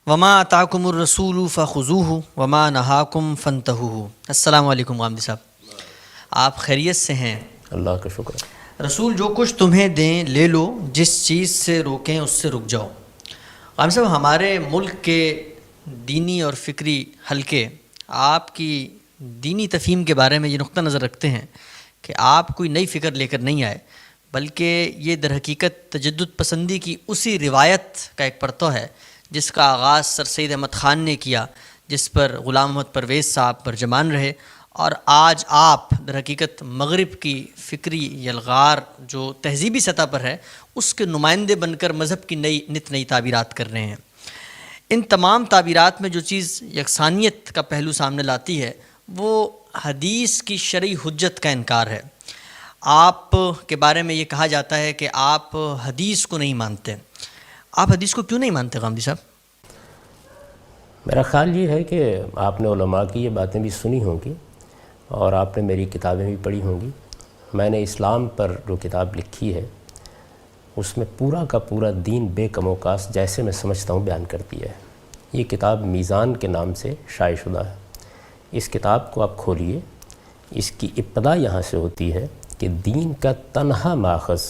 وما آتاکم الرسول فخذوہ وما نہاکم فانتہوا۔ السلام علیکم غامدی صاحب، آپ خیریت سے ہیں؟ اللہ کا شکر ہے۔ رسول جو کچھ تمہیں دیں لے لو، جس چیز سے روکیں اس سے رک جاؤ۔ غامدی صاحب، ہمارے ملک کے دینی اور فکری حلقے آپ کی دینی تفہیم کے بارے میں یہ نقطہ نظر رکھتے ہیں کہ آپ کوئی نئی فکر لے کر نہیں آئے، بلکہ یہ در حقیقت تجدد پسندی کی اسی روایت کا ایک پرتو ہے جس کا آغاز سر سید احمد خان نے کیا، جس پر غلام محمد پرویز صاحب برجمان رہے، اور آج آپ در حقیقت مغرب کی فکری یلغار جو تہذیبی سطح پر ہے اس کے نمائندے بن کر مذہب کی نئی تعبیرات کر رہے ہیں۔ ان تمام تعبیرات میں جو چیز یکسانیت کا پہلو سامنے لاتی ہے وہ حدیث کی شرعی حجت کا انکار ہے۔ آپ کے بارے میں یہ کہا جاتا ہے کہ آپ حدیث کو نہیں مانتے۔ آپ حدیث کو کیوں نہیں مانتے غامدی صاحب؟ میرا خیال یہ ہے کہ آپ نے علماء کی یہ باتیں بھی سنی ہوں گی اور آپ نے میری کتابیں بھی پڑھی ہوں گی۔ میں نے اسلام پر جو کتاب لکھی ہے اس میں پورا کا پورا دین بے کم و کاس جیسے میں سمجھتا ہوں بیان کر دیا ہے۔ یہ کتاب میزان کے نام سے شائع شدہ ہے۔ اس کتاب کو آپ کھولیے، اس کی ابتدا یہاں سے ہوتی ہے کہ دین کا تنہا ماخذ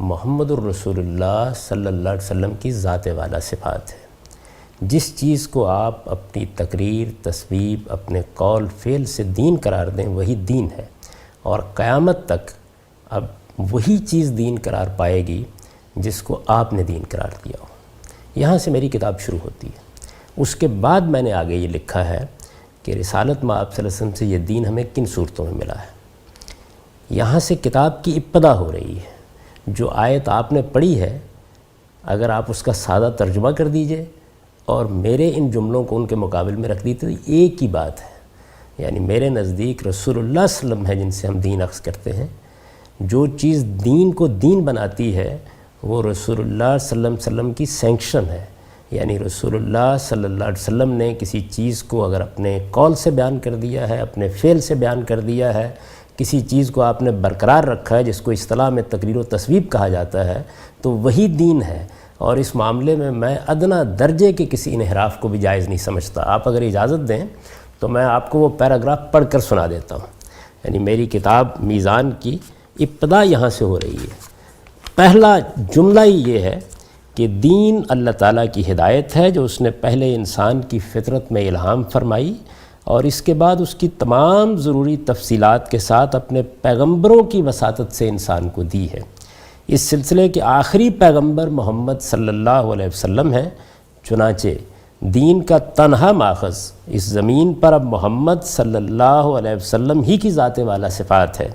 محمد الرسول اللہ صلی اللہ علیہ وسلم کی ذات والا صفات ہے۔ جس چیز کو آپ اپنی تقریر، تصویب، اپنے قول، فعل سے دین قرار دیں وہی دین ہے، اور قیامت تک اب وہی چیز دین قرار پائے گی جس کو آپ نے دین قرار دیا ہو۔ یہاں سے میری کتاب شروع ہوتی ہے۔ اس کے بعد میں نے آگے یہ لکھا ہے کہ رسالت مآب صلی اللہ علیہ وسلم سے یہ دین ہمیں کن صورتوں میں ملا ہے۔ یہاں سے کتاب کی ابتدا ہو رہی ہے۔ جو آیت آپ نے پڑھی ہے اگر آپ اس کا سادہ ترجمہ کر دیجئے اور میرے ان جملوں کو ان کے مقابل میں رکھ دیتے تو ایک ہی بات ہے، یعنی میرے نزدیک رسول اللہ صلی اللہ علیہ وسلم ہے جن سے ہم دین اخذ کرتے ہیں۔ جو چیز دین کو دین بناتی ہے وہ رسول اللہ صلی اللہ علیہ وسلم کی سینکشن ہے، یعنی رسول اللہ صلی اللہ علیہ وسلم نے کسی چیز کو اگر اپنے قول سے بیان کر دیا ہے، اپنے فعل سے بیان کر دیا ہے، کسی چیز کو آپ نے برقرار رکھا ہے جس کو اصطلاح میں تقریر و تصویب کہا جاتا ہے، تو وہی دین ہے۔ اور اس معاملے میں میں ادنا درجے کے کسی انحراف کو بھی جائز نہیں سمجھتا۔ آپ اگر اجازت دیں تو میں آپ کو وہ پیراگراف پڑھ کر سنا دیتا ہوں۔ یعنی میری کتاب میزان کی ابتدا یہاں سے ہو رہی ہے۔ پہلا جملہ ہی یہ ہے کہ دین اللہ تعالیٰ کی ہدایت ہے جو اس نے پہلے انسان کی فطرت میں الہام فرمائی اور اس کے بعد اس کی تمام ضروری تفصیلات کے ساتھ اپنے پیغمبروں کی وساطت سے انسان کو دی ہے۔ اس سلسلے کے آخری پیغمبر محمد صلی اللہ علیہ وسلم ہیں، چنانچہ دین کا تنہا ماخذ اس زمین پر اب محمد صلی اللہ علیہ وسلم ہی کی ذات والا صفات ہے۔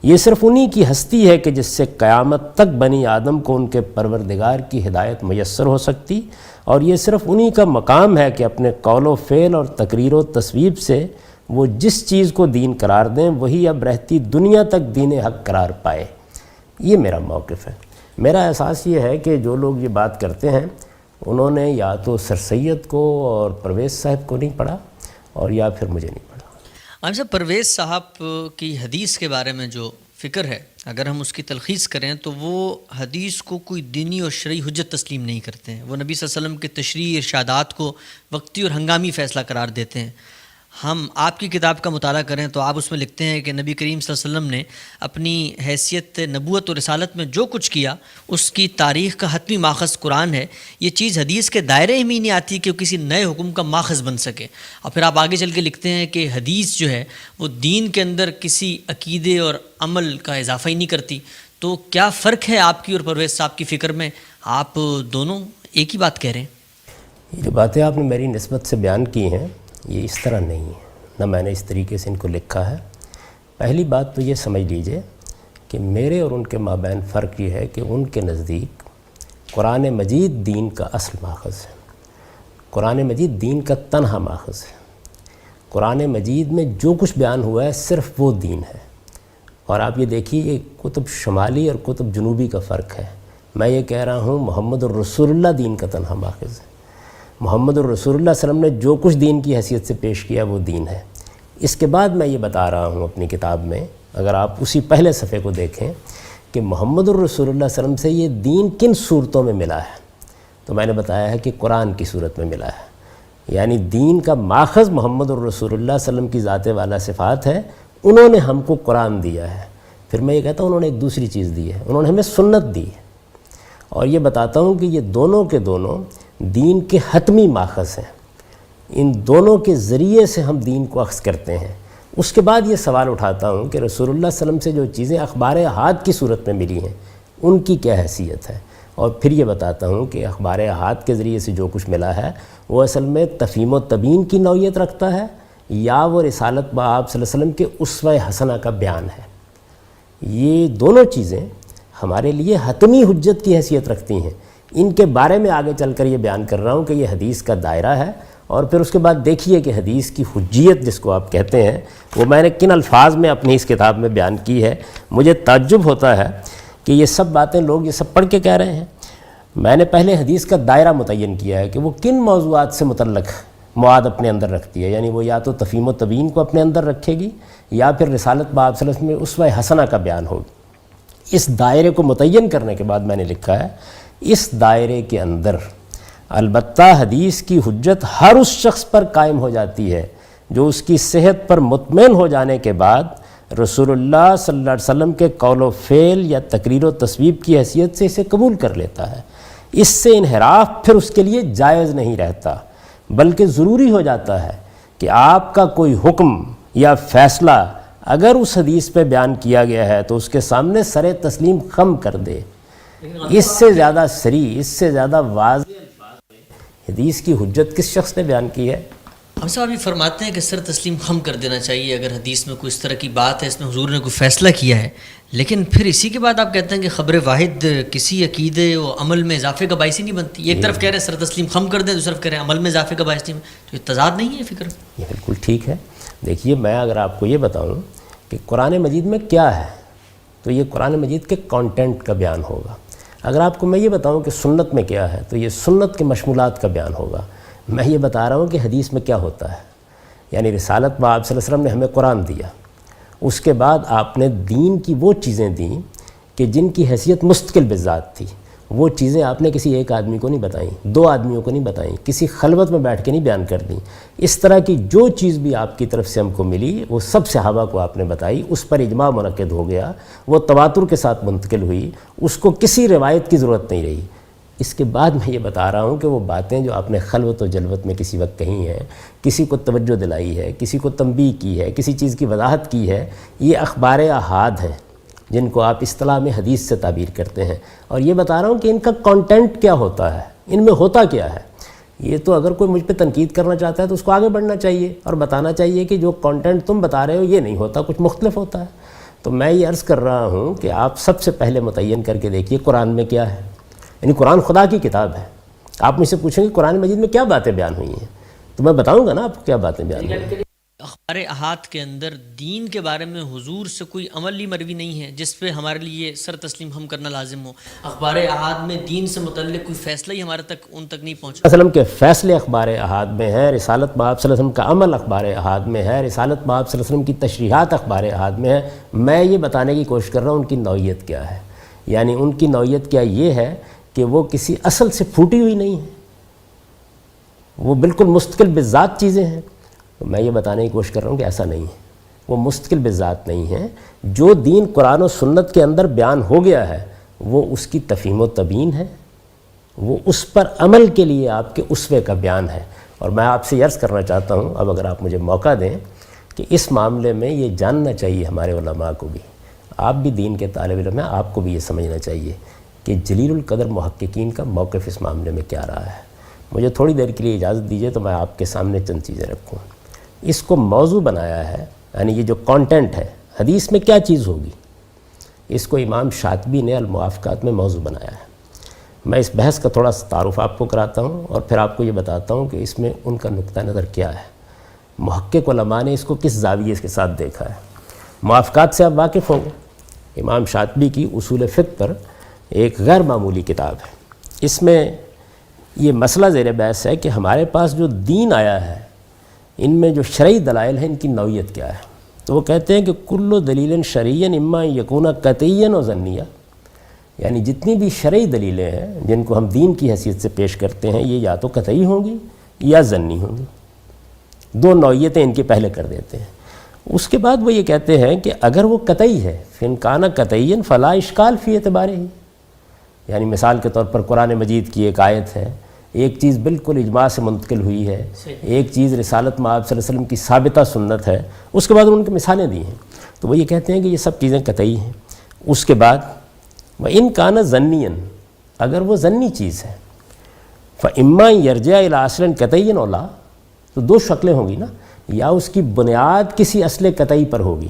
یہ صرف انہی کی ہستی ہے کہ جس سے قیامت تک بنی آدم کو ان کے پروردگار کی ہدایت میسر ہو سکتی، اور یہ صرف انہی کا مقام ہے کہ اپنے قول و فعل اور تقریر و تصویب سے وہ جس چیز کو دین قرار دیں وہی اب رہتی دنیا تک دین حق قرار پائے۔ یہ میرا موقف ہے۔ میرا احساس یہ ہے کہ جو لوگ یہ بات کرتے ہیں انہوں نے یا تو سر سید کو اور پرویز صاحب کو نہیں پڑھا اور یا پھر مجھے نہیں پڑھا۔ غامدی صاحب، پرویز صاحب کی حدیث کے بارے میں جو فکر ہے اگر ہم اس کی تلخیص کریں تو وہ حدیث کو کوئی دینی اور شرعی حجت تسلیم نہیں کرتے ہیں۔ وہ نبی صلی اللہ علیہ وسلم کے تشریعی ارشادات کو وقتی اور ہنگامی فیصلہ قرار دیتے ہیں۔ ہم آپ کی کتاب کا مطالعہ کریں تو آپ اس میں لکھتے ہیں کہ نبی کریم صلی اللہ علیہ وسلم نے اپنی حیثیت نبوت اور رسالت میں جو کچھ کیا اس کی تاریخ کا حتمی ماخذ قرآن ہے۔ یہ چیز حدیث کے دائرے میں نہیں آتی کہ وہ کسی نئے حکم کا ماخذ بن سکے۔ اور پھر آپ آگے چل کے لکھتے ہیں کہ حدیث جو ہے وہ دین کے اندر کسی عقیدے اور عمل کا اضافہ ہی نہیں کرتی۔ تو کیا فرق ہے آپ کی اور پرویز صاحب کی فکر میں؟ آپ دونوں ایک ہی بات کہہ رہے ہیں۔ یہ جو باتیں آپ نے میری نسبت سے بیان کی ہیں یہ اس طرح نہیں ہے، نہ میں نے اس طریقے سے ان کو لکھا ہے۔ پہلی بات تو یہ سمجھ لیجئے کہ میرے اور ان کے مابین فرق یہ ہے کہ ان کے نزدیک قرآن مجید دین کا اصل ماخذ ہے، قرآن مجید دین کا تنہا ماخذ ہے۔ قرآن مجید میں جو کچھ بیان ہوا ہے صرف وہ دین ہے۔ اور آپ یہ دیکھیے یہ کتب شمالی اور کتب جنوبی کا فرق ہے۔ میں یہ کہہ رہا ہوں محمد الرسول اللہ دین کا تنہا ماخذ ہے۔ محمد الرسول اللہ صلی اللہ علیہ وسلم نے جو کچھ دین کی حیثیت سے پیش کیا وہ دین ہے۔ اس کے بعد میں یہ بتا رہا ہوں اپنی کتاب میں، اگر آپ اسی پہلے صفحے کو دیکھیں کہ محمد الرسول اللہ صلی اللہ علیہ وسلم سے یہ دین کن صورتوں میں ملا ہے۔ تو میں نے بتایا ہے کہ قرآن کی صورت میں ملا ہے، یعنی دین کا ماخذ محمد الرسول اللہ صلی اللہ علیہ وسلم کی ذات والا صفات ہے، انہوں نے ہم کو قرآن دیا ہے۔ پھر میں یہ کہتا ہوں انہوں نے ایک دوسری چیز دی ہے، انہوں نے ہمیں سنت دی ہے، اور یہ بتاتا ہوں کہ یہ دونوں کے دونوں دین کے حتمی ماخذ ہیں، ان دونوں کے ذریعے سے ہم دین کو اخذ کرتے ہیں۔ اس کے بعد یہ سوال اٹھاتا ہوں کہ رسول اللہ صلی اللہ علیہ وسلم سے جو چیزیں اخبار احاد کی صورت میں ملی ہیں ان کی کیا حیثیت ہے، اور پھر یہ بتاتا ہوں کہ اخبار احاد کے ذریعے سے جو کچھ ملا ہے وہ اصل میں تفہیم و تبیین کی نوعیت رکھتا ہے یا وہ رسالت بآب صلی اللہ علیہ وسلم کے اسوہ حسنہ کا بیان ہے۔ یہ دونوں چیزیں ہمارے لیے حتمی حجت کی حیثیت رکھتی ہیں، ان کے بارے میں آگے چل کر یہ بیان کر رہا ہوں کہ یہ حدیث کا دائرہ ہے، اور پھر اس کے بعد دیکھیے کہ حدیث کی حجیت جس کو آپ کہتے ہیں وہ میں نے کن الفاظ میں اپنی اس کتاب میں بیان کی ہے۔ مجھے تعجب ہوتا ہے کہ یہ سب باتیں لوگ یہ سب پڑھ کے کہہ رہے ہیں۔ میں نے پہلے حدیث کا دائرہ متعین کیا ہے کہ وہ کن موضوعات سے متعلق مواد اپنے اندر رکھتی ہے، یعنی وہ یا تو تفہیم و تبیین کو اپنے اندر رکھے گی یا پھر رسالت بآب صلی اللہ علیہ وسلم میں اسوہ حسنہ کا بیان ہوگی۔ اس دائرے کو متعین کرنے کے بعد میں نے لکھا ہے اس دائرے کے اندر البتہ حدیث کی حجت ہر اس شخص پر قائم ہو جاتی ہے جو اس کی صحت پر مطمئن ہو جانے کے بعد رسول اللہ صلی اللہ علیہ وسلم کے قول و فعل یا تقریر و تصویب کی حیثیت سے اسے قبول کر لیتا ہے۔ اس سے انحراف پھر اس کے لیے جائز نہیں رہتا، بلکہ ضروری ہو جاتا ہے کہ آپ کا کوئی حکم یا فیصلہ اگر اس حدیث پہ بیان کیا گیا ہے تو اس کے سامنے سر تسلیم خم کر دے۔ اس سے زیادہ صریح، اس سے زیادہ واضح حدیث کی حجت کس شخص نے بیان کی ہے؟ ہم صاحب یہ فرماتے ہیں کہ سر تسلیم خم کر دینا چاہیے اگر حدیث میں کوئی اس طرح کی بات ہے، اس میں حضور نے کوئی فیصلہ کیا ہے، لیکن پھر اسی کے بعد آپ کہتے ہیں کہ خبر واحد کسی عقیدے و عمل میں اضافے کا باعث ہی نہیں بنتی۔ ایک طرف کہہ رہے ہیں سر تسلیم خم کر دیں، دوسری طرف کہہ رہے ہیں عمل میں اضافے کا باعث نہیں، تو یہ تضاد نہیں ہے فکر؟ یہ بالکل ٹھیک ہے۔ دیکھیے میں اگر آپ کو یہ بتاؤں کہ قرآن مجید میں کیا ہے تو یہ قرآن مجید کے کانٹینٹ کا بیان ہوگا۔ اگر آپ کو میں یہ بتاؤں کہ سنت میں کیا ہے تو یہ سنت کے مشمولات کا بیان ہوگا۔ میں یہ بتا رہا ہوں کہ حدیث میں کیا ہوتا ہے، یعنی رسالت بآب صلی اللہ علیہ وسلم نے ہمیں قرآن دیا، اس کے بعد آپ نے دین کی وہ چیزیں دیں کہ جن کی حیثیت مستقل بذات تھی، وہ چیزیں آپ نے کسی ایک آدمی کو نہیں بتائیں، دو آدمیوں کو نہیں بتائیں، کسی خلوت میں بیٹھ کے نہیں بیان کر دیں۔ اس طرح کی جو چیز بھی آپ کی طرف سے ہم کو ملی وہ سب صحابہ کو آپ نے بتائی، اس پر اجماع منعقد ہو گیا، وہ تواتر کے ساتھ منتقل ہوئی، اس کو کسی روایت کی ضرورت نہیں رہی۔ اس کے بعد میں یہ بتا رہا ہوں کہ وہ باتیں جو آپ نے خلوت و جلوت میں کسی وقت کہی ہیں، کسی کو توجہ دلائی ہے، کسی کو تنبیہ کی ہے، کسی چیز کی وضاحت کی ہے، یہ اخبار احاد ہیں جن کو آپ اصطلاح میں حدیث سے تعبیر کرتے ہیں، اور یہ بتا رہا ہوں کہ ان کا کانٹینٹ کیا ہوتا ہے، ان میں ہوتا کیا ہے۔ یہ تو اگر کوئی مجھ پہ تنقید کرنا چاہتا ہے تو اس کو آگے بڑھنا چاہیے اور بتانا چاہیے کہ جو کانٹینٹ تم بتا رہے ہو یہ نہیں ہوتا، کچھ مختلف ہوتا ہے۔ تو میں یہ عرض کر رہا ہوں کہ آپ سب سے پہلے متعین کر کے دیکھیے قرآن میں کیا ہے، یعنی قرآن خدا کی کتاب ہے۔ آپ مجھ سے پوچھیں گے قرآن مجید میں کیا باتیں بیان ہوئی ہیں تو میں بتاؤں گا نا آپ کو کیا باتیں بیان ہوئی ہیں۔ اخبار احاد کے اندر دین کے بارے میں حضور سے کوئی عملی مروی نہیں ہے جس پہ ہمارے لیے سر تسلیم ہم کرنا لازم ہو۔ اخبار احاد میں دین سے متعلق کوئی فیصلہ ہی ہمارے تک ان تک نہیں پہنچا۔ وسلم کے فیصلے اخبار احاد میں ہیں، رسالت بآب صلی اللہ علیہ وسلم کا عمل اخبار احاد میں ہے، رسالت بآب صلی اللہ علیہ وسلم کی تشریحات اخبار احاد میں ہے۔ میں یہ بتانے کی کوشش کر رہا ہوں ان کی نوعیت کیا ہے، یعنی ان کی نوعیت کیا یہ ہے کہ وہ کسی اصل سے پھوٹی ہوئی نہیں ہے، وہ بالکل مستقل بذات چیزیں ہیں۔ تو میں یہ بتانے کی کوشش کر رہا ہوں کہ ایسا نہیں ہے، وہ مستقل بذات نہیں ہے۔ جو دین قرآن و سنت کے اندر بیان ہو گیا ہے وہ اس کی تفہیم و تبیین ہے، وہ اس پر عمل کے لیے آپ کے اسوے کا بیان ہے۔ اور میں آپ سے عرض کرنا چاہتا ہوں، اب اگر آپ مجھے موقع دیں، کہ اس معاملے میں یہ جاننا چاہیے ہمارے علماء کو بھی، آپ بھی دین کے طالب علم ہیں، آپ کو بھی یہ سمجھنا چاہیے کہ جلیل القدر محققین کا موقف اس معاملے میں کیا رہا ہے۔ مجھے تھوڑی دیر کے لیے اجازت دیجیے تو میں آپ کے سامنے چند چیزیں رکھوں۔ اس کو موضوع بنایا ہے، یعنی یہ جو کانٹینٹ ہے حدیث میں کیا چیز ہوگی، اس کو امام شاطبی نے الموافقات میں موضوع بنایا ہے۔ میں اس بحث کا تھوڑا سا تعارف آپ کو کراتا ہوں اور پھر آپ کو یہ بتاتا ہوں کہ اس میں ان کا نقطہ نظر کیا ہے، محقق علماء نے اس کو کس زاویے کے ساتھ دیکھا ہے۔ موافقات سے آپ واقف ہوں گے، امام شاطبی کی اصول فقہ پر ایک غیر معمولی کتاب ہے۔ اس میں یہ مسئلہ زیر بحث ہے کہ ہمارے پاس جو دین آیا ہے ان میں جو شرعی دلائل ہیں ان کی نوعیت کیا ہے۔ تو وہ کہتے ہیں کہ کل دلیل شرعی اما یکون قطعی و ظنیہ، یعنی جتنی بھی شرعی دلیلیں ہیں جن کو ہم دین کی حیثیت سے پیش کرتے ہیں یہ یا تو قطعی ہوں گی یا ظنی ہوں گی، دو نوعیتیں ان کے پہلے کر دیتے ہیں۔ اس کے بعد وہ یہ کہتے ہیں کہ اگر وہ قطعی ہے فَإِنْ كَانَ قَطْعِيًّا فَلَا إِشْكَالَ فِي اعْتِبَارِهِ، یعنی مثال کے طور پر قرآن مجید کی ایک آیت ہے، ایک چیز بالکل اجماع سے منتقل ہوئی ہے، ایک چیز رسالت مآب صلی اللہ علیہ وسلم کی ثابتہ سنت ہے، اس کے بعد ان کی مثالیں دی ہیں، تو وہ یہ کہتے ہیں کہ یہ سب چیزیں قطعی ہیں۔ اس کے بعد وَإِنْ كَانَ ظَنِّيًّا، اگر وہ ظنی چیز ہے فَإِمَّا يَرْجِعَ إِلَىٰ أَصْلٍ قَطْعِيٍّ أَوْ لَا، تو دو شکلیں ہوں گی نا، یا اس کی بنیاد کسی اصل قطعی پر ہوگی،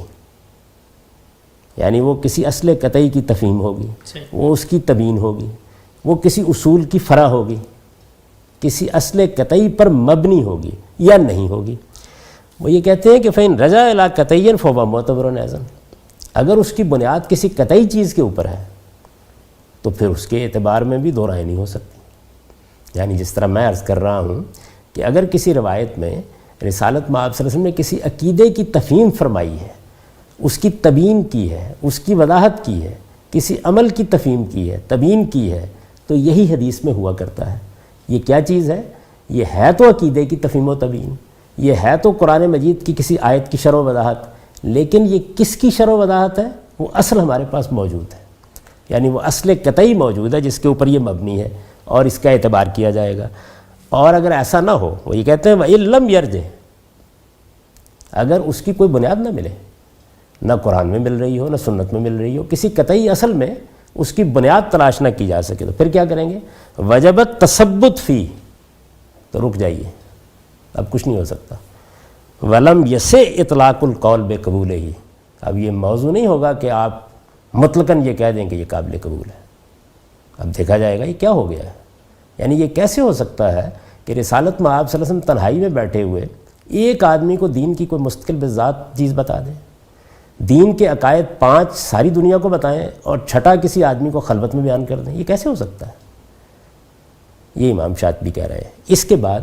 یعنی وہ کسی اصل قطعی کی تفہیم ہوگی، وہ اس کی تبیین ہوگی، وہ کسی اصول کی فرع ہوگی، کسی اصل قطعی پر مبنی ہوگی یا نہیں ہوگی۔ وہ یہ کہتے ہیں کہ فَإِنْ رَجَعَ إِلَىٰ قَطْعِيٍّ فَهُوَ مُعْتَبَرٌ أَيْضًا، اگر اس کی بنیاد کسی قطعی چیز کے اوپر ہے تو پھر اس کے اعتبار میں بھی دو رائے نہیں ہو سکتی۔ یعنی جس طرح میں عرض کر رہا ہوں کہ اگر کسی روایت میں رسالت مآب صلی اللہ علیہ وسلم نے کسی عقیدے کی تفہیم فرمائی ہے، اس کی تبیین کی ہے، اس کی وضاحت کی ہے، کسی عمل کی تفہیم کی ہے، تبیین کی ہے، تو یہی حدیث میں ہوا کرتا ہے۔ یہ کیا چیز ہے؟ یہ ہے تو عقیدے کی تفہیم و تبیین، یہ ہے تو قرآن مجید کی کسی آیت کی شرح و وضاحت، لیکن یہ کس کی شرح و وضاحت ہے؟ وہ اصل ہمارے پاس موجود ہے، یعنی وہ اصل قطعی موجود ہے جس کے اوپر یہ مبنی ہے اور اس کا اعتبار کیا جائے گا۔ اور اگر ایسا نہ ہو، وہ یہ کہتے ہیں وَإِن لَمْ يَرْجِعْ، اگر اس کی کوئی بنیاد نہ ملے، نہ قرآن میں مل رہی ہو نہ سنت میں مل رہی ہو، کسی قطعی اصل میں اس کی بنیاد تلاش نہ کی جا سکے، تو پھر کیا کریں گے؟ وجبت تثبت فی، تو رک جائیے، اب کچھ نہیں ہو سکتا۔ ولم یسع اطلاق القول بے قبول ہی، اب یہ موضوع نہیں ہوگا کہ آپ مطلقاً یہ کہہ دیں کہ یہ قابل قبول ہے، اب دیکھا جائے گا یہ کیا ہو گیا ہے۔ یعنی یہ کیسے ہو سکتا ہے کہ رسالت مآب صلی اللہ علیہ وسلم تنہائی میں بیٹھے ہوئے ایک آدمی کو دین کی کوئی مستقل بذات چیز بتا دیں، دین کے عقائد 5 ساری دنیا کو بتائیں اور چھٹا کسی آدمی کو خلوت میں بیان کر دیں؟ یہ کیسے ہو سکتا ہے؟ یہ امام شاطبی کہہ رہے ہیں۔ اس کے بعد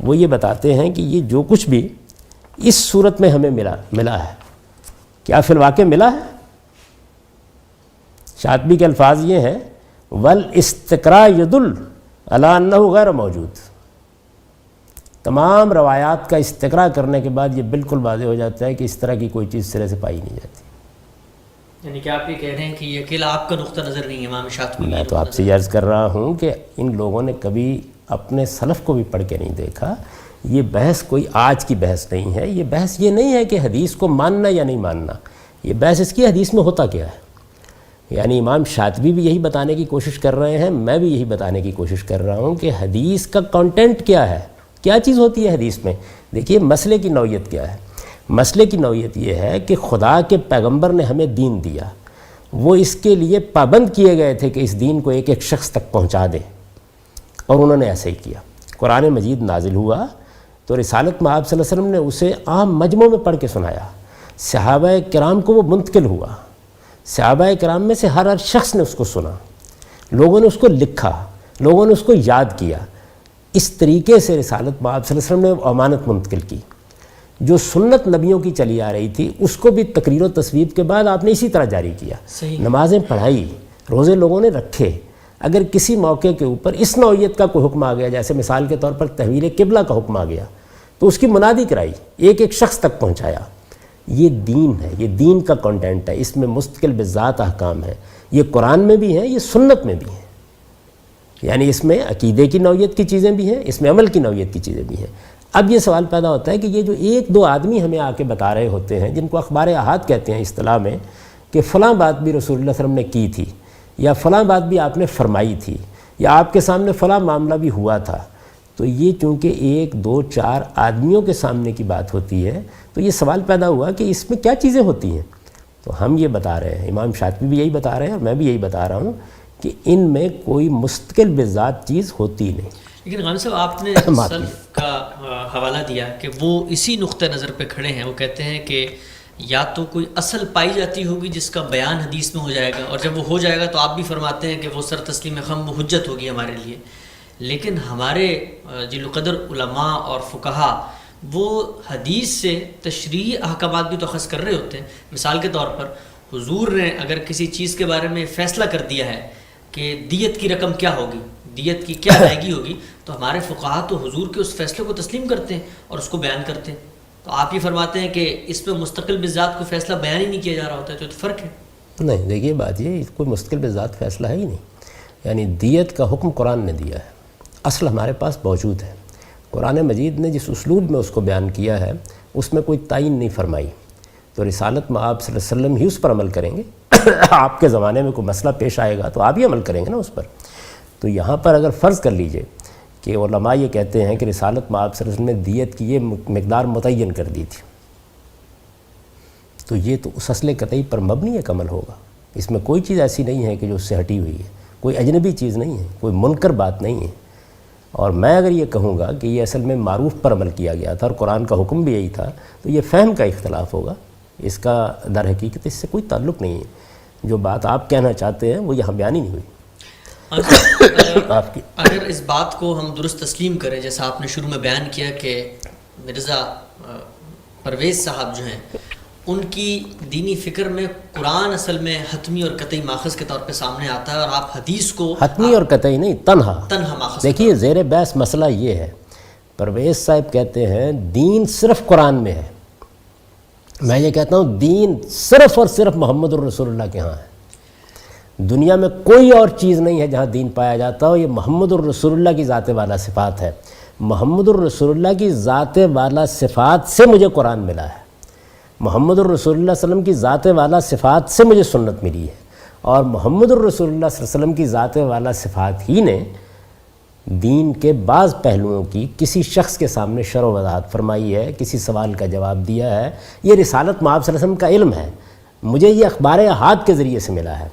وہ یہ بتاتے ہیں کہ یہ جو کچھ بھی اس صورت میں ہمیں ملا ہے، کیا فی الواقع ملا ہے؟ شاطبی کے الفاظ یہ ہیں وَالْإِسْتِقْرَاءُ يَدُلُّ عَلَىٰ أَنَّهُ غَيْرُ مَوْجُودٍ، تمام روایات کا استقراء کرنے کے بعد یہ بالکل واضح ہو جاتا ہے کہ اس طرح کی کوئی چیز سرے سے پائی نہیں جاتی۔ یعنی کہ آپ یہ کہہ رہے ہیں کہ یہ اکیلا آپ کا نقطہ نظر نہیں ہے امام شاطبی؟ میں تو آپ سے یہ عرض کر رہا ہوں کہ ان لوگوں نے کبھی اپنے سلف کو بھی پڑھ کے نہیں دیکھا۔ یہ بحث کوئی آج کی بحث نہیں ہے، یہ بحث یہ نہیں ہے کہ حدیث کو ماننا یا نہیں ماننا، یہ بحث اس کی حدیث میں ہوتا کیا ہے۔ یعنی امام شاطبی بھی یہی بتانے کی کوشش کر رہے ہیں، میں بھی یہی بتانے کی کوشش کر رہا ہوں کہ حدیث کا کانٹینٹ کیا ہے، کیا چیز ہوتی ہے حدیث میں۔ دیکھیے مسئلے کی نوعیت کیا ہے، مسئلے کی نوعیت یہ ہے کہ خدا کے پیغمبر نے ہمیں دین دیا، وہ اس کے لیے پابند کیے گئے تھے کہ اس دین کو ایک ایک شخص تک پہنچا دیں، اور انہوں نے ایسے ہی کیا۔ قرآن مجید نازل ہوا تو رسالت مآب صلی اللہ علیہ وسلم نے اسے عام مجمع میں پڑھ کے سنایا، صحابہ کرام کو وہ منتقل ہوا، صحابہ کرام میں سے ہر شخص نے اس کو سنا، لوگوں نے اس کو لکھا، لوگوں نے اس کو یاد کیا۔ اس طریقے سے رسالت مآب صلی اللہ علیہ وسلم نے وہ امانت منتقل کی۔ جو سنت نبیوں کی چلی آ رہی تھی اس کو بھی تقریر و تصویب کے بعد آپ نے اسی طرح جاری کیا۔ نمازیں پڑھائی، روزے لوگوں نے رکھے۔ اگر کسی موقع کے اوپر اس نوعیت کا کوئی حکم آ گیا، جیسے مثال کے طور پر تحویل قبلہ کا حکم آ گیا، تو اس کی منادی کرائی، ایک ایک شخص تک پہنچایا۔ یہ دین ہے، یہ دین کا کنٹینٹ ہے، اس میں مستقل بذات احکام ہے، یہ قرآن میں بھی ہیں، یہ سنت میں بھی ہیں۔ یعنی اس میں عقیدے کی نوعیت کی چیزیں بھی ہیں، اس میں عمل کی نوعیت کی چیزیں بھی ہیں۔ اب یہ سوال پیدا ہوتا ہے کہ یہ جو ایک دو آدمی ہمیں آ کے بتا رہے ہوتے ہیں، جن کو اخبار احاد کہتے ہیں اصطلاح میں، کہ فلاں بات بھی رسول اللہ صلی اللہ علیہ وسلم نے کی تھی، یا فلاں بات بھی آپ نے فرمائی تھی، یا آپ کے سامنے فلاں معاملہ بھی ہوا تھا، تو یہ چونکہ 1 2 4 آدمیوں کے سامنے کی بات ہوتی ہے، تو یہ سوال پیدا ہوا کہ اس میں کیا چیزیں ہوتی ہیں۔ تو ہم یہ بتا رہے ہیں، امام شاطبی بھی یہی بتا رہے ہیں اور میں بھی یہی بتا رہا ہوں کہ ان میں کوئی مستقل بذات چیز ہوتی نہیں۔ لیکن غالب صاحب آپ نے سلف کا حوالہ دیا کہ وہ اسی نقطہ نظر پہ کھڑے ہیں، وہ کہتے ہیں کہ یا تو کوئی اصل پائی جاتی ہوگی جس کا بیان حدیث میں ہو جائے گا، اور جب وہ ہو جائے گا تو آپ بھی فرماتے ہیں کہ وہ سر تسلیم خم وہ حجت ہوگی ہمارے لیے۔ لیکن ہمارے جل قدر علماء اور فقہا وہ حدیث سے تشریعی احکامات بھی تو اخذ کر رہے ہوتے ہیں۔ مثال کے طور پر حضور نے اگر کسی چیز کے بارے میں فیصلہ کر دیا ہے کہ دیت کی رقم کیا ہوگی، دیت کی کیا ادائیگی ہوگی، تو ہمارے فقہا تو حضور کے اس فیصلے کو تسلیم کرتے ہیں اور اس کو بیان کرتے ہیں. تو آپ یہ فرماتے ہیں کہ اس پہ مستقل بذات کوئی فیصلہ بیان ہی نہیں کیا جا رہا ہوتا ہے، تو فرق ہے. نہیں، دیکھیے بات یہ کوئی مستقل بذات فیصلہ ہے ہی نہیں. یعنی دیت کا حکم قرآن نے دیا ہے، اصل ہمارے پاس موجود ہے. قرآن مجید نے جس اسلوب میں اس کو بیان کیا ہے اس میں کوئی تعین نہیں فرمائی. تو رسالت میں آپ صلی اللہ علیہ وسلم ہی اس پر عمل کریں گے. آپ کے زمانے میں کوئی مسئلہ پیش آئے گا تو آپ ہی عمل کریں گے نا اس پر. تو یہاں پر اگر فرض کر لیجئے کہ علماء یہ کہتے ہیں کہ رسالت میں آپ صلی اللہ علیہ وسلم نے دیت کی یہ مقدار متعین کر دی تھی، تو یہ تو اس اصل قطعی پر مبنی ایک عمل ہوگا. اس میں کوئی چیز ایسی نہیں ہے کہ جو اس سے ہٹی ہوئی ہے، کوئی اجنبی چیز نہیں ہے، کوئی منکر بات نہیں ہے. اور میں اگر یہ کہوں گا کہ یہ اصل میں معروف پر عمل کیا گیا تھا اور قرآن کا حکم بھی یہی تھا، تو یہ فہم کا اختلاف ہوگا. اس کا در حقیقت اس سے کوئی تعلق نہیں ہے. جو بات آپ کہنا چاہتے ہیں وہ یہاں بیان ہی نہیں ہوئی. اگر اس بات کو ہم درست تسلیم کریں، جیسا آپ نے شروع میں بیان کیا کہ مرزا پرویز صاحب جو ہیں ان کی دینی فکر میں قرآن اصل میں حتمی اور قطعی ماخذ کے طور پہ سامنے آتا ہے، اور آپ حدیث کو حتمی اور قطعی نہیں، تنہا ماخذ. دیکھیے زیر بحث مسئلہ یہ ہے، پرویز صاحب کہتے ہیں دین صرف قرآن میں ہے. میں یہ کہتا ہوں دین صرف اور صرف محمد الرسول اللہ کے ہاں ہے. دنیا میں کوئی اور چیز نہیں ہے جہاں دین پایا جاتا ہو. یہ محمد الرسول اللہ کی ذات والا صفات ہے. محمد الرسول اللہ کی ذات والا صفات سے مجھے قرآن ملا ہے. محمد الرسول اللہ صلی اللہ علیہ وسلم کی ذات والا صفات سے مجھے سنت ملی ہے. اور محمد الرسول اللہ صلی اللہ علیہ وسلم کی ذات والا صفات ہی نے دین کے بعض پہلوؤں کی کسی شخص کے سامنے شرح و وضاحت فرمائی ہے، کسی سوال کا جواب دیا ہے. یہ رسالت مآب صلی اللہ علیہ وسلم کا علم ہے. مجھے یہ اخبار احاد کے ذریعے سے ملا ہے.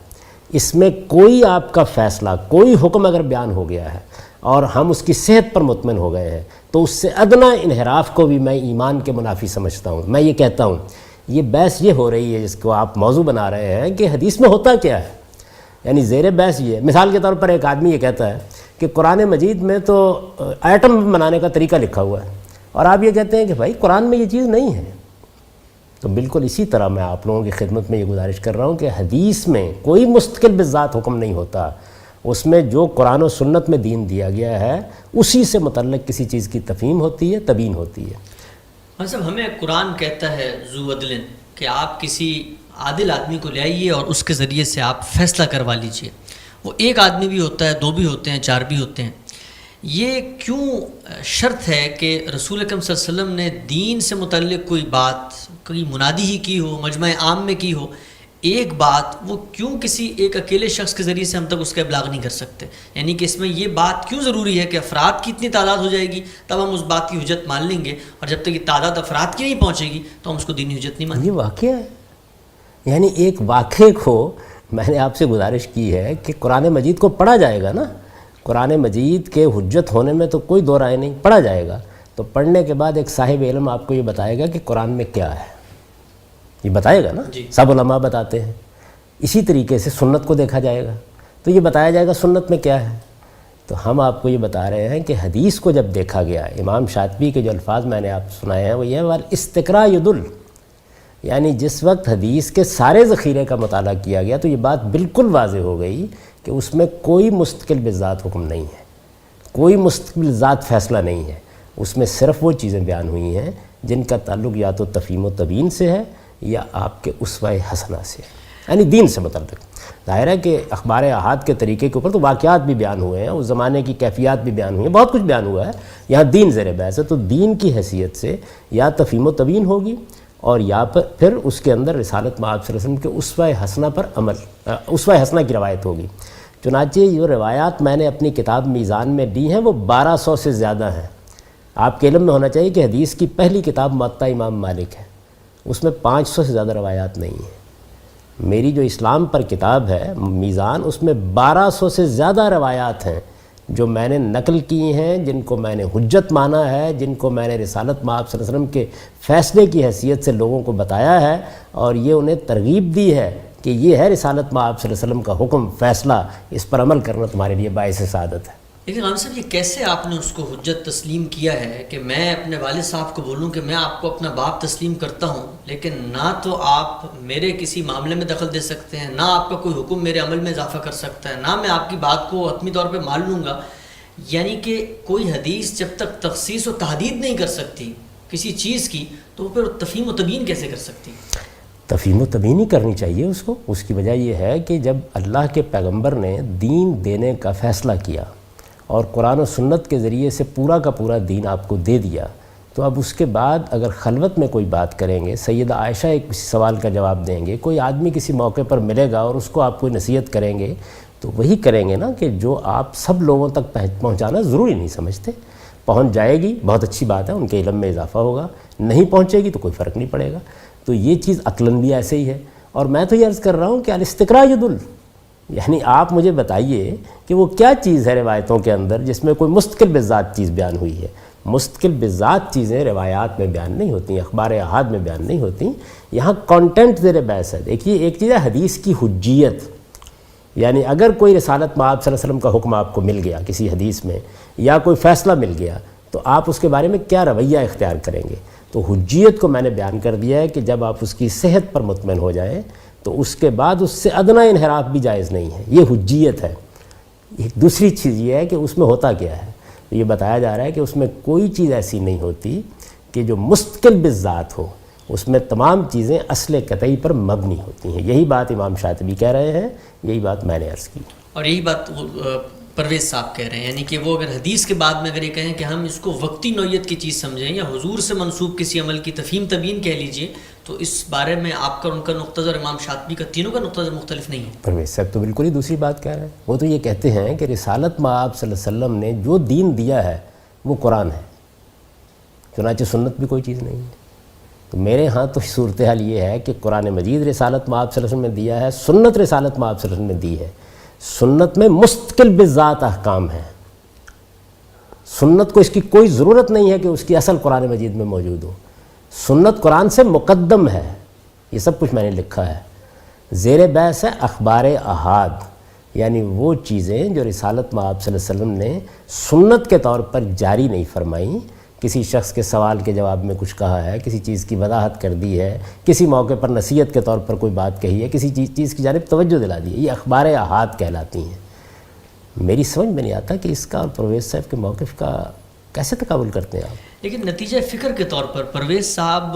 اس میں کوئی آپ کا فیصلہ، کوئی حکم اگر بیان ہو گیا ہے اور ہم اس کی صحت پر مطمئن ہو گئے ہیں تو اس سے ادنیٰ انحراف کو بھی میں ایمان کے منافی سمجھتا ہوں. میں یہ کہتا ہوں یہ بحث یہ ہو رہی ہے جس کو آپ موضوع بنا رہے ہیں کہ حدیث میں ہوتا کیا ہے. یعنی زیر بحث یہ ہے، مثال کے طور پر ایک آدمی یہ کہتا ہے کہ قرآن مجید میں تو ایٹم بنانے کا طریقہ لکھا ہوا ہے، اور آپ یہ کہتے ہیں کہ بھائی قرآن میں یہ چیز نہیں ہے. تو بالکل اسی طرح میں آپ لوگوں کی خدمت میں یہ گزارش کر رہا ہوں کہ حدیث میں کوئی مستقل بذات حکم نہیں ہوتا. اس میں جو قرآن و سنت میں دین دیا گیا ہے اسی سے متعلق کسی چیز کی تفہیم ہوتی ہے، تبیین ہوتی ہے. صاحب ہمیں قرآن کہتا ہے ذو عدل کہ آپ کسی عادل آدمی کو لے آئیے اور اس کے ذریعے سے آپ فیصلہ کروا لیجئے. وہ ایک آدمی بھی ہوتا ہے، دو بھی ہوتے ہیں، چار بھی ہوتے ہیں. یہ کیوں شرط ہے کہ رسول اکرم صلی اللہ علیہ وسلم نے دین سے متعلق کوئی بات، کوئی منادی ہی کی ہو، مجمع عام میں کی ہو، ایک بات وہ کیوں کسی ایک اکیلے شخص کے ذریعے سے ہم تک اس کا ابلاغ نہیں کر سکتے؟ یعنی کہ اس میں یہ بات کیوں ضروری ہے کہ افراد کی اتنی تعداد ہو جائے گی تب ہم اس بات کی حجت مان لیں گے، اور جب تک یہ تعداد افراد کی نہیں پہنچے گی تو ہم اس کو دینی حجت نہیں مانیں گے؟ یہ واقعہ ہے. یعنی ایک واقعے کو میں نے آپ سے گزارش کی ہے کہ قرآن مجید کو پڑھا جائے گا نا. قرآن مجید کے حجت ہونے میں تو کوئی دو رائے نہیں، پڑھا جائے گا. تو پڑھنے کے بعد ایک صاحب علم آپ کو یہ بتائے گا کہ قرآن میں کیا ہے، یہ بتائے گا نا. سب علماء بتاتے ہیں. اسی طریقے سے سنت کو دیکھا جائے گا تو یہ بتایا جائے گا سنت میں کیا ہے. تو ہم آپ کو یہ بتا رہے ہیں کہ حدیث کو جب دیکھا گیا، امام شاطبی کے جو الفاظ میں نے آپ سنائے ہیں وہ یہ والاستقراء یدل، یعنی جس وقت حدیث کے سارے ذخیرے کا مطالعہ کیا گیا تو یہ بات بالکل واضح ہو گئی کہ اس میں کوئی مستقل بذات حکم نہیں ہے، کوئی مستقل ذات فیصلہ نہیں ہے. اس میں صرف وہ چیزیں بیان ہوئی ہیں جن کا تعلق یا تو تفہیم و تبیین سے ہے یا آپ کے اسوہ حسنہ سے، یعنی دین سے متعلق. ظاہر ہے کہ اخبار احاد کے طریقے کے اوپر تو واقعات بھی بیان ہوئے ہیں، اس زمانے کی کیفیات بھی بیان ہوئی ہیں، بہت کچھ بیان ہوا ہے. یہاں دین زیر بحث ہے، تو دین کی حیثیت سے یا تفہیم و تبیین ہوگی اور یا پھر اس کے اندر رسالت مآب صلی اللہ علیہ وسلم کے اسوہ حسنہ پر عمل، اسوہ حسنہ کی روایت ہوگی. چنانچہ یہ روایات میں نے اپنی کتاب میزان میں دی ہیں وہ 1200 سے زیادہ ہیں. آپ کے علم میں ہونا چاہیے کہ حدیث کی پہلی کتاب موطا امام مالک ہے، اس میں 500 سے زیادہ روایات نہیں ہیں. میری جو اسلام پر کتاب ہے میزان، اس میں 1200 سے زیادہ روایات ہیں جو میں نے نقل کی ہیں، جن کو میں نے حجت مانا ہے، جن کو میں نے رسالت مآب صلی اللہ علیہ وسلم کے فیصلے کی حیثیت سے لوگوں کو بتایا ہے، اور یہ انہیں ترغیب دی ہے کہ یہ ہے رسالت مآب صلی اللہ علیہ وسلم کا حکم، فیصلہ، اس پر عمل کرنا تمہارے لیے باعث سعادت ہے. لیکن غالب صاحب یہ کیسے آپ نے اس کو حجت تسلیم کیا ہے کہ میں اپنے والد صاحب کو بولوں کہ میں آپ کو اپنا باپ تسلیم کرتا ہوں، لیکن نہ تو آپ میرے کسی معاملے میں دخل دے سکتے ہیں، نہ آپ کا کوئی حکم میرے عمل میں اضافہ کر سکتا ہے، نہ میں آپ کی بات کو حتمی طور پہ مان لوں گا؟ یعنی کہ کوئی حدیث جب تک تخصیص و تحدید نہیں کر سکتی کسی چیز کی، تو پھر تفہیم و تبیین کیسے کر سکتی؟ تفہیم و تبیین ہی کرنی چاہیے اس کو۔ اس کی وجہ یہ ہے کہ جب اللہ کے پیغمبر نے دین دینے کا فیصلہ کیا اور قرآن و سنت کے ذریعے سے پورا کا پورا دین آپ کو دے دیا، تو اب اس کے بعد اگر خلوت میں کوئی بات کریں گے، سیدہ عائشہ ایک کسی سوال کا جواب دیں گے، کوئی آدمی کسی موقع پر ملے گا اور اس کو آپ کوئی نصیحت کریں گے، تو وہی کریں گے نا کہ جو آپ سب لوگوں تک پہنچانا ضروری نہیں سمجھتے۔ پہنچ جائے گی بہت اچھی بات ہے، ان کے علم میں اضافہ ہوگا، نہیں پہنچے گی تو کوئی فرق نہیں پڑے گا۔ تو یہ چیز عقلاً بھی ایسے ہی ہے۔ اور میں تو یہ عرض کر رہا ہوں کہ الاستقراء یدل، یعنی آپ مجھے بتائیے کہ وہ کیا چیز ہے روایتوں کے اندر جس میں کوئی مستقل بذات چیز بیان ہوئی ہے۔ مستقل بذات چیزیں روایات میں بیان نہیں ہوتی، اخبار احاد میں بیان نہیں ہوتی، یہاں کانٹینٹ زیر بحث ہے۔ دیکھیے ایک چیز ہے حدیث کی حجیت، یعنی اگر کوئی رسالت مآب صلی اللہ علیہ وسلم کا حکم آپ کو مل گیا کسی حدیث میں، یا کوئی فیصلہ مل گیا، تو آپ اس کے بارے میں کیا رویہ اختیار کریں گے۔ تو حجیت کو میں نے بیان کر دیا ہے کہ جب آپ اس کی صحت پر مطمئن ہو جائیں تو اس کے بعد اس سے ادنیٰ انحراف بھی جائز نہیں ہے، یہ حجیت ہے۔ ایک دوسری چیز یہ ہے کہ اس میں ہوتا کیا ہے، یہ بتایا جا رہا ہے کہ اس میں کوئی چیز ایسی نہیں ہوتی کہ جو مستقل بالذات ہو، اس میں تمام چیزیں اصل قطعی پر مبنی ہوتی ہیں۔ یہی بات امام شاطبی کہہ رہے ہیں، یہی بات میں نے عرض کی، اور یہی بات پرویز صاحب کہہ رہے ہیں، یعنی کہ وہ اگر حدیث کے بعد میں اگر یہ کہیں کہ ہم اس کو وقتی نوعیت کی چیز سمجھیں یا حضور سے منسوب کسی عمل کی تفہیم تبیین کہہ لیجئے، تو اس بارے میں آپ کا ان کا نقطہ نظر امام شاطبی کا تینوں کا نقطہ نظر مختلف نہیں ہے۔ پرویز صاحب تو بالکل ہی دوسری بات کہہ رہے ہیں۔ وہ تو یہ کہتے ہیں کہ رسالت مآب صلی اللہ علیہ وسلم نے جو دین دیا ہے وہ قرآن ہے، چنانچہ سنت بھی کوئی چیز نہیں ہے۔ تو میرے ہاں تو صورتحال یہ ہے کہ قرآن مجید رسالت مآب صلی اللہ علیہ وسلم نے دیا ہے، سنت رسالت مآب صلی اللہ علیہ وسلم نے دی ہے۔ سنت میں مستقل بذات احکام ہیں، سنت کو اس کی کوئی ضرورت نہیں ہے کہ اس کی اصل قرآن مجید میں موجود ہو، سنت قرآن سے مقدم ہے۔ یہ سب کچھ میں نے لکھا ہے۔ زیر بحث ہے اخبار احاد، یعنی وہ چیزیں جو رسالت مآب صلی اللہ علیہ وسلم نے سنت کے طور پر جاری نہیں فرمائیں، کسی شخص کے سوال کے جواب میں کچھ کہا ہے، کسی چیز کی وضاحت کر دی ہے، کسی موقع پر نصیحت کے طور پر کوئی بات کہی ہے، کسی چیز کی جانب توجہ دلا دی ہے، یہ اخبار احاد کہلاتی ہیں۔ میری سمجھ میں نہیں آتا کہ اس کا اور پرویز صاحب کے موقف کا کیسے تقابل کرتے ہیں آپ؟ لیکن نتیجہ فکر کے طور پر پرویز صاحب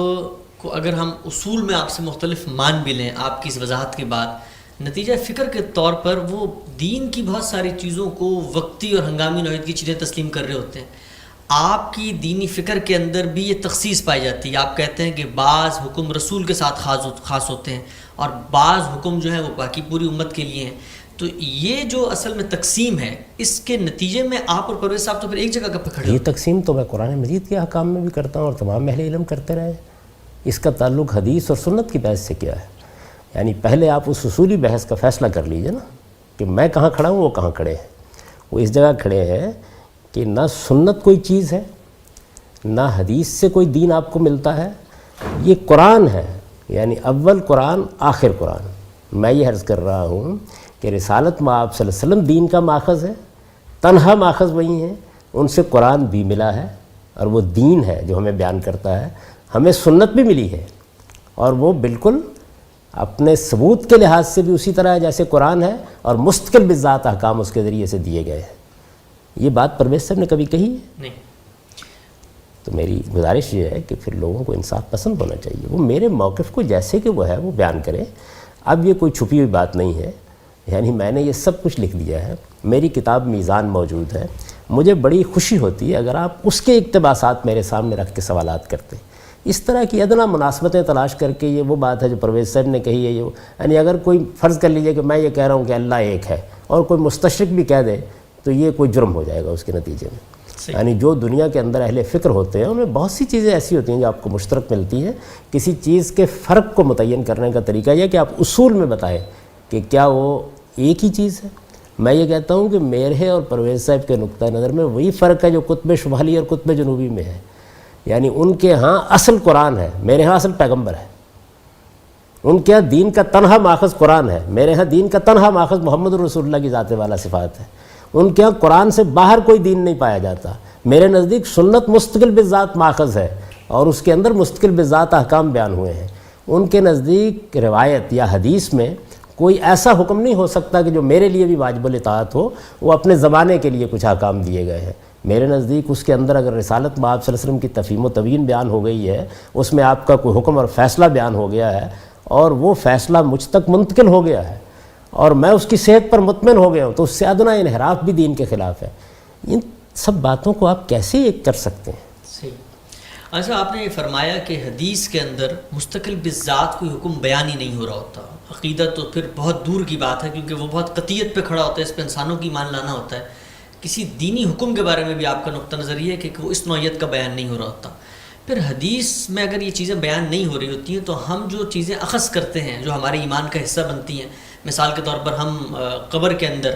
کو اگر ہم اصول میں آپ سے مختلف مان بھی لیں آپ کی اس وضاحت کے بعد، نتیجہ فکر کے طور پر وہ دین کی بہت ساری چیزوں کو وقتی اور ہنگامی نوعیت کی چیزیں تسلیم کر رہے ہوتے ہیں۔ آپ کی دینی فکر کے اندر بھی یہ تخصیص پائی جاتی ہے۔ آپ کہتے ہیں کہ بعض حکم رسول کے ساتھ خاص ہوتے ہیں اور بعض حکم جو ہیں وہ باقی پوری امت کے لیے ہیں۔ تو یہ جو اصل میں تقسیم ہے، اس کے نتیجے میں آپ اور پرویز صاحب تو پھر ایک جگہ کا پکڑے۔ یہ تقسیم تو میں قرآن مجید کے احکام میں بھی کرتا ہوں اور تمام اہل علم کرتے رہے۔ اس کا تعلق حدیث اور سنت کی بحث سے کیا ہے؟ یعنی پہلے آپ اس اصولی بحث کا فیصلہ کر لیجئے نا کہ میں کہاں کھڑا ہوں، وہ کہاں کھڑے ہیں۔ وہ اس جگہ کھڑے ہیں کہ نہ سنت کوئی چیز ہے، نہ حدیث سے کوئی دین آپ کو ملتا ہے، یہ قرآن ہے، یعنی اول قرآن آخر قرآن۔ میں یہ عرض کر رہا ہوں کہ رسالت مآب صلی اللہ علیہ وسلم دین کا ماخذ ہے، تنہا ماخذ وہی ہیں، ان سے قرآن بھی ملا ہے اور وہ دین ہے جو ہمیں بیان کرتا ہے۔ ہمیں سنت بھی ملی ہے اور وہ بالکل اپنے ثبوت کے لحاظ سے بھی اسی طرح ہے جیسے قرآن ہے، اور مستقل بذات احکام اس کے ذریعے سے دیے گئے ہیں۔ یہ بات پرویز صاحب نے کبھی کہی ہے؟ نہیں۔ تو میری گزارش یہ ہے کہ پھر لوگوں کو انصاف پسند ہونا چاہیے، وہ میرے موقف کو جیسے کہ وہ ہے وہ بیان کریں۔ اب یہ کوئی چھپی ہوئی بات نہیں ہے، یعنی میں نے یہ سب کچھ لکھ دیا ہے، میری کتاب میزان موجود ہے۔ مجھے بڑی خوشی ہوتی ہے اگر آپ اس کے اقتباسات میرے سامنے رکھ کے سوالات کرتے۔ اس طرح کی ادنا مناسبتیں تلاش کر کے یہ وہ بات ہے جو پرویز صاحب نے کہی ہے، یعنی اگر کوئی فرض کر لیجئے کہ میں یہ کہہ رہا ہوں کہ اللہ ایک ہے اور کوئی مستشرق بھی کہہ دے تو یہ کوئی جرم ہو جائے گا اس کے نتیجے میں۔ یعنی جو دنیا کے اندر اہل فکر ہوتے ہیں ان میں بہت سی چیزیں ایسی ہوتی ہیں جو آپ کو مشترک ملتی ہیں۔ کسی چیز کے فرق کو متعین کرنے کا طریقہ یہ کہ آپ اصول میں بتائیں کہ کیا وہ ایک ہی چیز ہے۔ میں یہ کہتا ہوں کہ میرے اور پرویز صاحب کے نقطہ نظر میں وہی فرق ہے جو قطب شمالی اور قطب جنوبی میں ہے، یعنی ان کے ہاں اصل قرآن ہے، میرے ہاں اصل پیغمبر ہے۔ ان کے ہاں دین کا تنہا ماخذ قرآن ہے، میرے ہاں دین کا تنہا ماخذ محمد رسول اللہ کی ذات والا صفات ہے۔ ان کے ہاں قرآن سے باہر کوئی دین نہیں پایا جاتا. میرے نزدیک سنت مستقل بذات ماخذ ہے اور اس کے اندر مستقل بذات احکام بیان ہوئے ہیں. ان کے نزدیک روایت یا حدیث میں کوئی ایسا حکم نہیں ہو سکتا کہ جو میرے لیے بھی واجب الاطاعت ہو، وہ اپنے زمانے کے لیے کچھ احکام دیے گئے ہیں. میرے نزدیک اس کے اندر اگر رسالت میں آپ صلی اللہ علیہ وسلم کی تفہیم و تبیین بیان ہو گئی ہے، اس میں آپ کا کوئی حکم اور فیصلہ بیان ہو گیا ہے اور وہ فیصلہ مجھ تک منتقل ہو گیا ہے اور میں اس کی صحت پر مطمئن ہو گیا ہوں، تو اس سے ادنیٰ انحراف بھی دین کے خلاف ہے. ان سب باتوں کو آپ کیسے ایک کر سکتے ہیں؟ صحیح. اچھا، آپ نے یہ فرمایا کہ حدیث کے اندر مستقل بالذات کوئی حکم بیان ہی نہیں ہو رہا ہوتا. عقیدہ تو پھر بہت دور کی بات ہے، کیونکہ وہ بہت قطعیت پہ کھڑا ہوتا ہے، اس پہ انسانوں کی ایمان لانا ہوتا ہے. کسی دینی حکم کے بارے میں بھی آپ کا نقطہ نظر یہ ہے کہ وہ اس نوعیت کا بیان نہیں ہو رہا ہوتا. پھر حدیث میں اگر یہ چیزیں بیان نہیں ہو رہی ہوتی ہیں تو ہم جو چیزیں اخذ کرتے ہیں، جو ہمارے ایمان کا حصہ بنتی ہیں، مثال کے طور پر ہم قبر کے اندر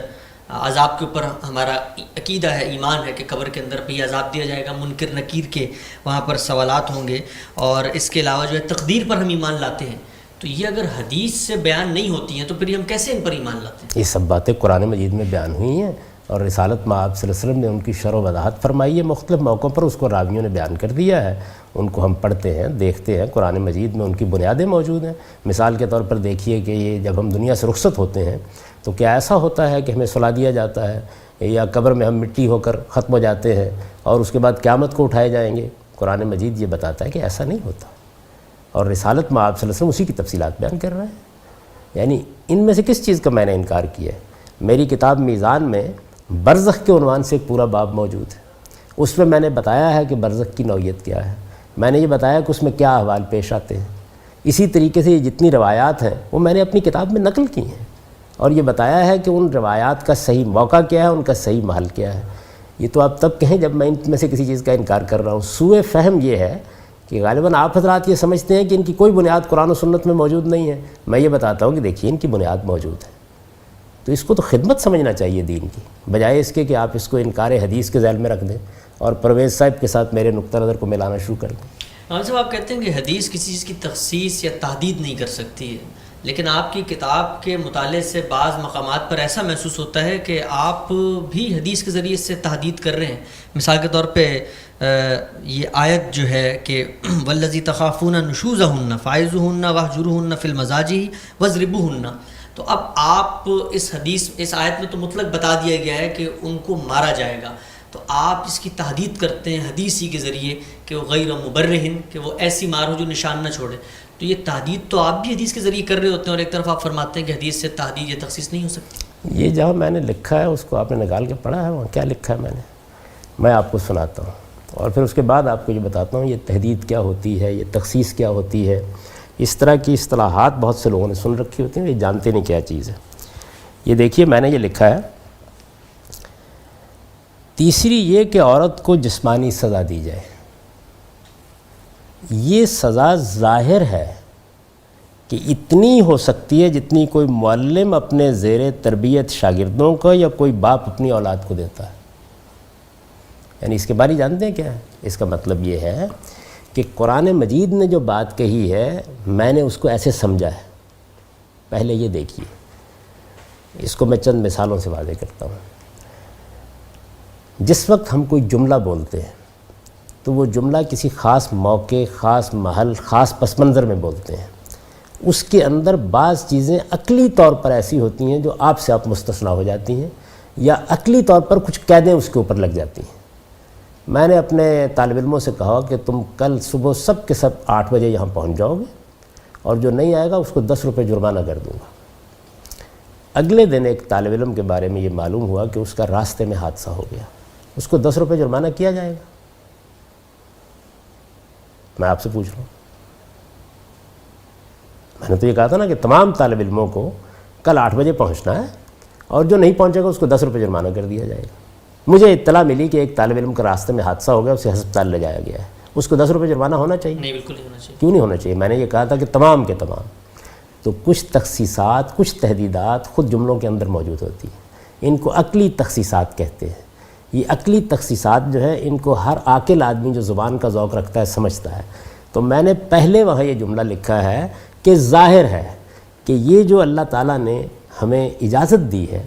عذاب کے اوپر ہمارا عقیدہ ہے، ایمان ہے کہ قبر کے اندر بھی عذاب دیا جائے گا، منکر نکیر کے وہاں پر سوالات ہوں گے، اور اس کے علاوہ جو ہے تقدیر پر ہم ایمان لاتے ہیں. تو یہ اگر حدیث سے بیان نہیں ہوتی ہیں تو پھر ہم کیسے ان پر ایمان لاتے ہیں؟ یہ سب باتیں قرآن مجید میں بیان ہوئی ہیں اور رسالت میں آپ صلی اللہ علیہ وسلم نے ان کی شرح و وضاحت فرمائی ہے. مختلف موقعوں پر اس کو راویوں نے بیان کر دیا ہے، ان کو ہم پڑھتے ہیں، دیکھتے ہیں. قرآن مجید میں ان کی بنیادیں موجود ہیں. مثال کے طور پر دیکھیے کہ یہ جب ہم دنیا سے رخصت ہوتے ہیں تو کیا ایسا ہوتا ہے کہ ہمیں سلا دیا جاتا ہے یا قبر میں ہم مٹی ہو کر ختم ہو جاتے ہیں اور اس کے بعد قیامت کو اٹھائے جائیں گے؟ قرآن مجید یہ بتاتا ہے کہ ایسا نہیں ہوتا، اور رسالت میں آپ صلی اللہ علیہ وسلم اسی کی تفصیلات بیان کر رہے ہیں. یعنی ان میں سے کس چیز کا میں نے انکار کیا ہے؟ میری کتاب میزان میں برزخ کے عنوان سے ایک پورا باب موجود ہے. اس میں میں نے بتایا ہے کہ برزخ کی نوعیت کیا ہے، میں نے یہ بتایا کہ اس میں کیا احوال پیش آتے ہیں. اسی طریقے سے یہ جتنی روایات ہیں وہ میں نے اپنی کتاب میں نقل کی ہیں اور یہ بتایا ہے کہ ان روایات کا صحیح موقع کیا ہے، ان کا صحیح محل کیا ہے. یہ تو آپ تب کہیں جب میں ان میں سے کسی چیز کا انکار کر رہا ہوں. سوء فہم یہ ہے کہ غالباً آپ حضرات یہ سمجھتے ہیں کہ ان کی کوئی بنیاد قرآن و سنت میں موجود نہیں ہے. میں یہ بتاتا ہوں کہ دیکھیے ان کی بنیاد موجود ہے. تو اس کو تو خدمت سمجھنا چاہیے دین کی، بجائے اس کے کہ آپ اس کو انکار حدیث کے ذیل میں رکھ دیں اور پرویز صاحب کے ساتھ میرے نقطہ نظر کو ملانا شروع کر دیں. صاحب، آپ کہتے ہیں کہ حدیث کسی چیز کی تخصیص یا تحدید نہیں کر سکتی ہے، لیکن آپ کی کتاب کے مطالعے سے بعض مقامات پر ایسا محسوس ہوتا ہے کہ آپ بھی حدیث کے ذریعے سے تحدید کر رہے ہیں. مثال کے طور پہ یہ آیت جو ہے کہ والذی تخافون نشوزہن فاعظوہن واہجروہن فی المضاجع واضربوہن، تو اب آپ اس آیت میں تو مطلق بتا دیا گیا ہے کہ ان کو مارا جائے گا، تو آپ اس کی تحدید کرتے ہیں حدیث ہی کے ذریعے کہ وہ غیر مبرہن، کہ وہ ایسی مار ہو جو نشان نہ چھوڑے. تو یہ تحدید تو آپ بھی حدیث کے ذریعے کر رہے ہوتے ہیں، اور ایک طرف آپ فرماتے ہیں کہ حدیث سے تحدید یا تخصیص نہیں ہو سکتی. یہ جہاں میں نے لکھا ہے اس کو آپ نے نکال کے پڑھا ہے، وہاں کیا لکھا ہے میں آپ کو سناتا ہوں اور پھر اس کے بعد آپ کو یہ بتاتا ہوں یہ تحدید کیا ہوتی ہے، یہ تخصیص کیا ہوتی ہے. اس طرح کی اصطلاحات بہت سے لوگوں نے سن رکھی ہوتی ہیں، یہ جانتے نہیں کیا چیز ہے. یہ دیکھیے میں نے یہ لکھا ہے، تیسری یہ کہ عورت کو جسمانی سزا دی جائے. یہ سزا ظاہر ہے کہ اتنی ہو سکتی ہے جتنی کوئی معلم اپنے زیر تربیت شاگردوں کو یا کوئی باپ اپنی اولاد کو دیتا ہے. یعنی اس کے بارے جانتے ہیں کیا ہے؟ اس کا مطلب یہ ہے کہ قرآن مجید نے جو بات کہی ہے میں نے اس کو ایسے سمجھا ہے. پہلے یہ دیکھیے، اس کو میں چند مثالوں سے واضح کرتا ہوں. جس وقت ہم کوئی جملہ بولتے ہیں تو وہ جملہ کسی خاص موقع، خاص محل، خاص پس منظر میں بولتے ہیں. اس کے اندر بعض چیزیں عقلی طور پر ایسی ہوتی ہیں جو آپ سے آپ مستثنیٰ ہو جاتی ہیں، یا عقلی طور پر کچھ قیدیں اس کے اوپر لگ جاتی ہیں. میں نے اپنے طالب علموں سے کہا کہ تم کل صبح سب کے سب 8 بجے یہاں پہنچ جاؤ گے اور جو نہیں آئے گا اس کو 10 روپے جرمانہ کر دوں گا. اگلے دن ایک طالب علم کے بارے میں یہ معلوم ہوا کہ اس کا راستے میں حادثہ ہو گیا، اس کو 10 روپے جرمانہ کیا جائے گا؟ میں آپ سے پوچھ رہا ہوں. میں نے تو یہ کہا تھا نا کہ تمام طالب علموں کو کل 8 بجے پہنچنا ہے اور جو نہیں پہنچے گا اس کو 10 روپے جرمانہ کر دیا جائے گا. مجھے اطلاع ملی کہ ایک طالب علم کا راستے میں حادثہ ہو گیا، اسے ہسپتال لے جایا گیا ہے، اس کو 10 روپے جرمانہ ہونا چاہیے؟ نہیں، بالکل نہیں ہونا چاہیے. کیوں نہیں ہونا چاہیے؟ میں نے یہ کہا تھا کہ تمام کے تمام. تو کچھ تخصیصات، کچھ تحدیدات خود جملوں کے اندر موجود ہوتی ہیں، ان کو عقلی تخصیصات کہتے ہیں. یہ عقلی تخصیصات جو ہے ان کو ہر عاقل آدمی جو زبان کا ذوق رکھتا ہے سمجھتا ہے. تو میں نے پہلے وہاں یہ جملہ لکھا ہے کہ ظاہر ہے کہ یہ جو اللہ تعالیٰ نے ہمیں اجازت دی ہے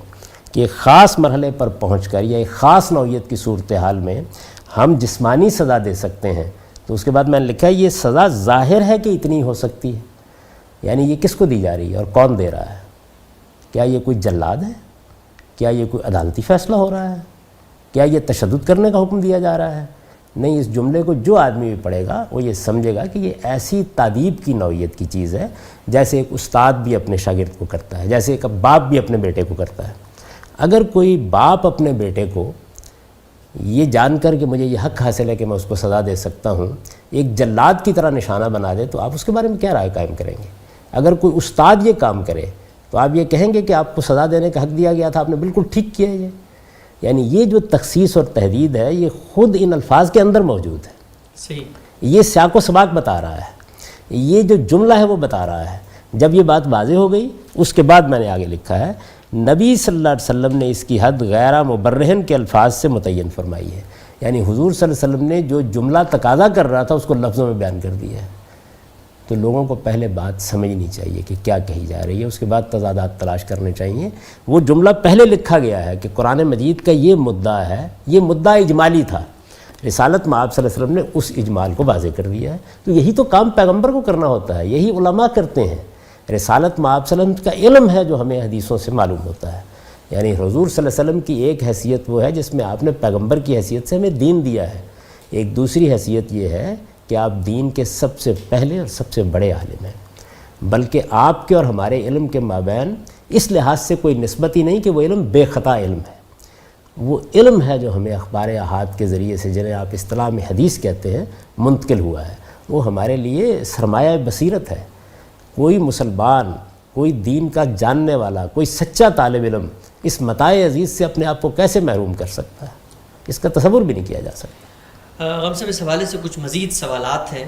کہ ایک خاص مرحلے پر پہنچ کر یا ایک خاص نوعیت کی صورتحال میں ہم جسمانی سزا دے سکتے ہیں، تو اس کے بعد میں نے لکھا ہے یہ سزا ظاہر ہے کہ اتنی ہو سکتی ہے، یعنی یہ کس کو دی جا رہی ہے اور کون دے رہا ہے؟ کیا یہ کوئی جلاد ہے؟ کیا یہ کوئی عدالتی فیصلہ ہو رہا ہے؟ کیا یہ تشدد کرنے کا حکم دیا جا رہا ہے؟ نہیں، اس جملے کو جو آدمی بھی پڑھے گا وہ یہ سمجھے گا کہ یہ ایسی تادیب کی نوعیت کی چیز ہے جیسے ایک استاد بھی اپنے شاگرد کو کرتا ہے، جیسے ایک باپ بھی اپنے بیٹے کو کرتا ہے۔ اگر کوئی باپ اپنے بیٹے کو یہ جان کر کہ مجھے یہ حق حاصل ہے کہ میں اس کو سزا دے سکتا ہوں، ایک جلاد کی طرح نشانہ بنا دے، تو آپ اس کے بارے میں کیا رائے قائم کریں گے؟ اگر کوئی استاد یہ کام کرے تو آپ یہ کہیں گے کہ آپ کو سزا دینے کا حق دیا گیا تھا، آپ نے بالکل ٹھیک کیا ہے۔ یعنی یہ جو تخصیص اور تحدید ہے یہ خود ان الفاظ کے اندر موجود ہے، صحیح، یہ سیاق و سباق بتا رہا ہے، یہ جو جملہ ہے وہ بتا رہا ہے۔ جب یہ بات واضح ہو گئی اس کے بعد میں نے آگے لکھا ہے نبی صلی اللہ علیہ وسلم نے اس کی حد غیر مبرہن کے الفاظ سے متعین فرمائی ہے، یعنی حضور صلی اللہ علیہ وسلم نے جو جملہ تقاضا کر رہا تھا اس کو لفظوں میں بیان کر دیا ہے۔ تو لوگوں کو پہلے بات سمجھنی چاہیے کہ کیا کہی جا رہی ہے، اس کے بعد تضادات تلاش کرنے چاہیے۔ وہ جملہ پہلے لکھا گیا ہے کہ قرآن مجید کا یہ مدعا ہے، یہ مدعا اجمالی تھا، رسالت میں آپ صلی اللہ علیہ وسلم نے اس اجمال کو واضح کر دیا ہے۔ تو یہی تو کام پیغمبر کو کرنا ہوتا ہے، یہی علماء کرتے ہیں۔ رسالت میں آپ صلی اللہ علیہ وسلم کا علم ہے جو ہمیں حدیثوں سے معلوم ہوتا ہے، یعنی حضور صلی اللہ علیہ وسلم کی ایک حیثیت وہ ہے جس میں آپ نے پیغمبر کی حیثیت سے ہمیں دین دیا ہے، ایک دوسری حیثیت یہ ہے کہ آپ دین کے سب سے پہلے اور سب سے بڑے عالم ہیں، بلکہ آپ کے اور ہمارے علم کے مابین اس لحاظ سے کوئی نسبت ہی نہیں کہ وہ علم بے خطا علم ہے۔ وہ علم ہے جو ہمیں اخبار احاد کے ذریعے سے، جنہیں آپ اصطلاح میں حدیث کہتے ہیں، منتقل ہوا ہے، وہ ہمارے لیے سرمایہ بصیرت ہے۔ کوئی مسلمان، کوئی دین کا جاننے والا، کوئی سچا طالب علم اس متاع عزیز سے اپنے آپ کو کیسے محروم کر سکتا ہے؟ اس کا تصور بھی نہیں کیا جا سکتا۔ غم صاحب اس حوالے سے کچھ مزید سوالات ہیں،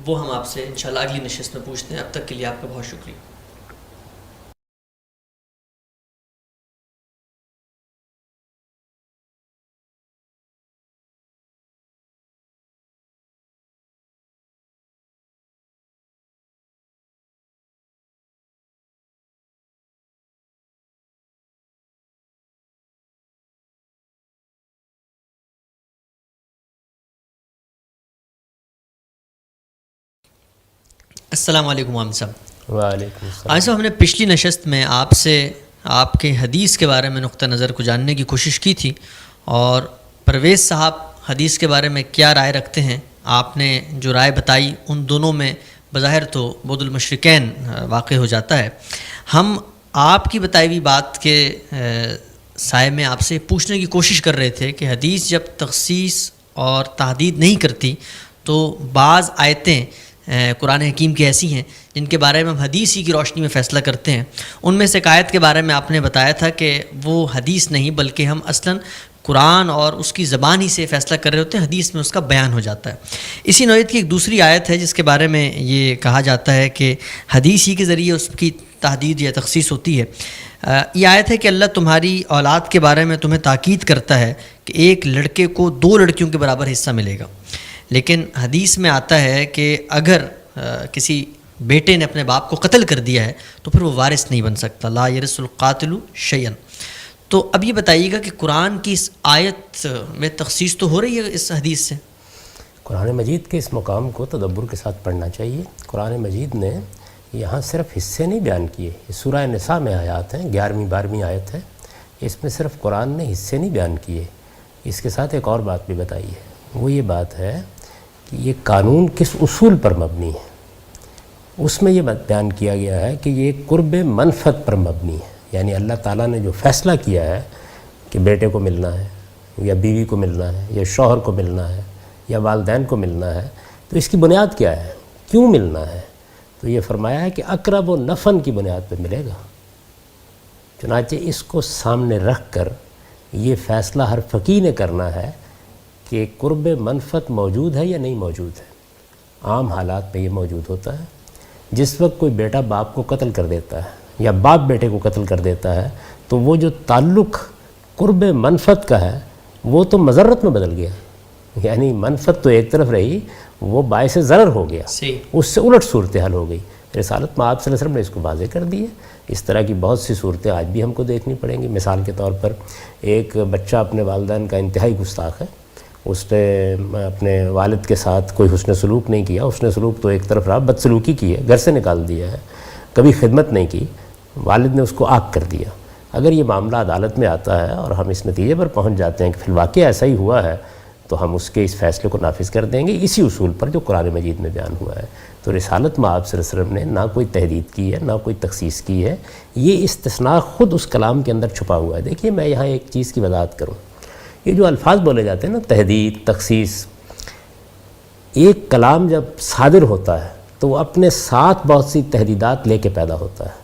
وہ ہم آپ سے انشاءاللہ اگلی نشست میں پوچھتے ہیں۔ اب تک کے لیے آپ کا بہت شکریہ۔ السلام علیکم عامر صاحب۔ وعلیکم السلام۔ عامر صاحب، ہم نے پچھلی نشست میں آپ سے آپ کے حدیث کے بارے میں نقطہ نظر کو جاننے کی کوشش کی تھی، اور پرویز صاحب حدیث کے بارے میں کیا رائے رکھتے ہیں، آپ نے جو رائے بتائی ان دونوں میں بظاہر تو بعد المشرقین واقع ہو جاتا ہے۔ ہم آپ کی بتائی ہوئی بات کے سائے میں آپ سے پوچھنے کی کوشش کر رہے تھے کہ حدیث جب تخصیص اور تحدید نہیں کرتی تو بعض آیتیں قرآن حکیم کی ایسی ہیں جن کے بارے میں ہم حدیث ہی کی روشنی میں فیصلہ کرتے ہیں۔ ان میں سے ایک آیت کے بارے میں آپ نے بتایا تھا کہ وہ حدیث نہیں بلکہ ہم اصلاً قرآن اور اس کی زبان ہی سے فیصلہ کر رہے ہوتے ہیں، حدیث میں اس کا بیان ہو جاتا ہے۔ اسی نوعیت کی ایک دوسری آیت ہے جس کے بارے میں یہ کہا جاتا ہے کہ حدیث ہی کے ذریعے اس کی تحدید یا تخصیص ہوتی ہے۔ یہ آیت ہے کہ اللہ تمہاری اولاد کے بارے میں تمہیں تاکید کرتا ہے کہ ایک لڑکے کو 2 لڑکیوں کے برابر حصہ ملے گا، لیکن حدیث میں آتا ہے کہ اگر کسی بیٹے نے اپنے باپ کو قتل کر دیا ہے تو پھر وہ وارث نہیں بن سکتا، لا یرث القاتل شیئا۔ تو اب یہ بتائیے گا کہ قرآن کی اس آیت میں تخصیص تو ہو رہی ہے اس حدیث سے؟ قرآن مجید کے اس مقام کو تدبر کے ساتھ پڑھنا چاہیے۔ قرآن مجید نے یہاں صرف حصے نہیں بیان کیے، یہ سورہ نساء میں آیات ہیں، 11ویں 12ویں آیت ہے، اس میں صرف قرآن نے حصے نہیں بیان کیے، اس کے ساتھ ایک اور بات بھی بتائی ہے، وہ یہ بات ہے کہ یہ قانون کس اصول پر مبنی ہے۔ اس میں یہ بیان کیا گیا ہے کہ یہ قرب منفعت پر مبنی ہے، یعنی اللہ تعالیٰ نے جو فیصلہ کیا ہے کہ بیٹے کو ملنا ہے یا بیوی کو ملنا ہے یا شوہر کو ملنا ہے یا والدین کو ملنا ہے، تو اس کی بنیاد کیا ہے، کیوں ملنا ہے؟ تو یہ فرمایا ہے کہ اقرب و نفن کی بنیاد پہ ملے گا۔ چنانچہ اس کو سامنے رکھ کر یہ فیصلہ ہر فقیہ نے کرنا ہے کہ قرب منفعت موجود ہے یا نہیں موجود ہے۔ عام حالات میں یہ موجود ہوتا ہے، جس وقت کوئی بیٹا باپ کو قتل کر دیتا ہے یا باپ بیٹے کو قتل کر دیتا ہے تو وہ جو تعلق قرب منفعت کا ہے وہ تو مضرت میں بدل گیا، یعنی منفعت تو ایک طرف رہی، وہ باعث ضرر ہو گیا، اس سے الٹ صورتحال ہو گئی۔ رسالت میں آپ صلی اللہ علیہ وسلم نے اس کو واضح کر دی ہے۔ اس طرح کی بہت سی صورتیں آج بھی ہم کو دیکھنی پڑیں گی۔ مثال کے طور پر ایک بچہ اپنے والدین کا انتہائی گستاخ ہے، اس نے اپنے والد کے ساتھ کوئی حسن سلوک نہیں کیا، حسن سلوک تو ایک طرف رہا، بدسلوکی کی ہے، گھر سے نکال دیا ہے، کبھی خدمت نہیں کی، والد نے اس کو عاق کر دیا۔ اگر یہ معاملہ عدالت میں آتا ہے اور ہم اس نتیجے پر پہنچ جاتے ہیں کہ فی الواقع ایسا ہی ہوا ہے، تو ہم اس کے اس فیصلے کو نافذ کر دیں گے اسی اصول پر جو قرآن مجید میں بیان ہوا ہے۔ تو رسالت میں آپ صلی اللہ علیہ وسلم نے نہ کوئی تحدید کی ہے، نہ کوئی تخصیص کی ہے، یہ استثناء خود اس کلام کے اندر چھپا ہوا ہے۔ دیکھیے میں یہاں ایک چیز کی وضاحت کروں، یہ جو الفاظ بولے جاتے ہیں نا، تحدید، تخصیص، ایک کلام جب صادر ہوتا ہے تو وہ اپنے ساتھ بہت سی تحدیدات لے کے پیدا ہوتا ہے،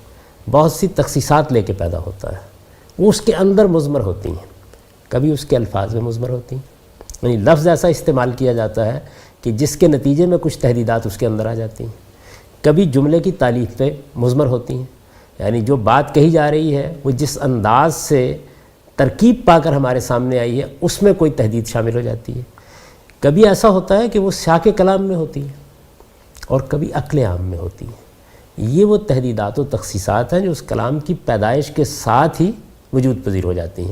بہت سی تخصیصات لے کے پیدا ہوتا ہے، وہ اس کے اندر مضمر ہوتی ہیں، کبھی اس کے الفاظ میں مضمر ہوتی ہیں، یعنی لفظ ایسا استعمال کیا جاتا ہے کہ جس کے نتیجے میں کچھ تحدیدات اس کے اندر آ جاتی ہیں، کبھی جملے کی تالیف پہ مضمر ہوتی ہیں، یعنی جو بات کہی جا رہی ہے وہ جس انداز سے ترکیب پا کر ہمارے سامنے آئی ہے اس میں کوئی تحدید شامل ہو جاتی ہے، کبھی ایسا ہوتا ہے کہ وہ سیاق کلام میں ہوتی ہے اور کبھی عقل عام میں ہوتی ہے۔ یہ وہ تحدیدات و تخصیصات ہیں جو اس کلام کی پیدائش کے ساتھ ہی وجود پذیر ہو جاتی ہیں۔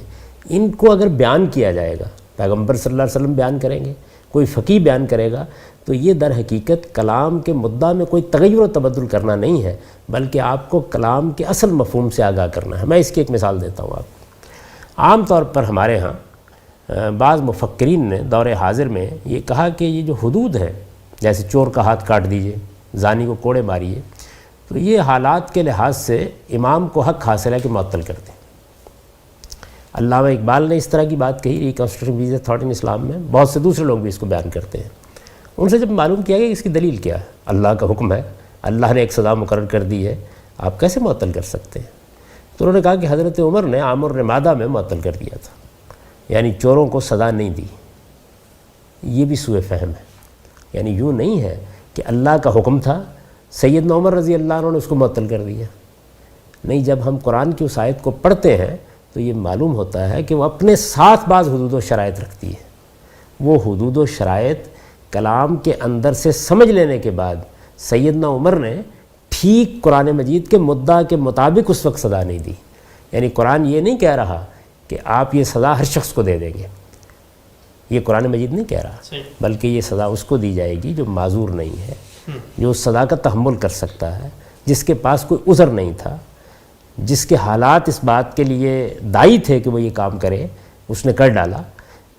ان کو اگر بیان کیا جائے گا، پیغمبر صلی اللہ علیہ وسلم بیان کریں گے، کوئی فقیہ بیان کرے گا، تو یہ در حقیقت کلام کے مدعا میں کوئی تغیر و تبدل کرنا نہیں ہے، بلکہ آپ کو کلام کے اصل مفہوم سے آگاہ کرنا ہے۔ میں اس کی ایک مثال دیتا ہوں آپ کو۔ عام طور پر ہمارے ہاں بعض مفکرین نے دور حاضر میں یہ کہا کہ یہ جو حدود ہیں، جیسے چور کا ہاتھ کاٹ دیجئے، زانی کو کوڑے ماریے، تو یہ حالات کے لحاظ سے امام کو حق حاصل ہے کہ معطل کر دیں۔ علامہ اقبال نے اس طرح کی بات کہی، ریکنسٹرکٹنگ ویز تھاٹ ان اسلام میں، بہت سے دوسرے لوگ بھی اس کو بیان کرتے ہیں۔ ان سے جب معلوم کیا گیا کہ اس کی دلیل کیا ہے، اللہ کا حکم ہے، اللہ نے ایک سزا مقرر کر دی ہے، آپ کیسے معطل کر سکتے ہیں؟ تو انہوں نے کہا کہ حضرت عمر نے عام الرمادہ میں معطل کر دیا تھا، یعنی چوروں کو سزا نہیں دی۔ یہ بھی سوء فہم ہے، یعنی یوں نہیں ہے کہ اللہ کا حکم تھا، سیدنا عمر رضی اللہ عنہ نے اس کو معطل کر دیا۔ نہیں، جب ہم قرآن کی اس آیت کو پڑھتے ہیں تو یہ معلوم ہوتا ہے کہ وہ اپنے ساتھ بعض حدود و شرائط رکھتی ہے۔ وہ حدود و شرائط کلام کے اندر سے سمجھ لینے کے بعد سیدنا عمر نے ٹھیک قرآن مجید کے مدعا کے مطابق اس وقت سزا نہیں دی۔ یعنی قرآن یہ نہیں کہہ رہا کہ آپ یہ سزا ہر شخص کو دے دیں گے، یہ قرآن مجید نہیں کہہ رہا، بلکہ یہ سزا اس کو دی جائے گی جو معذور نہیں ہے، جو اس سزا کا تحمل کر سکتا ہے، جس کے پاس کوئی عذر نہیں تھا، جس کے حالات اس بات کے لیے دائی تھے کہ وہ یہ کام کرے، اس نے کر ڈالا۔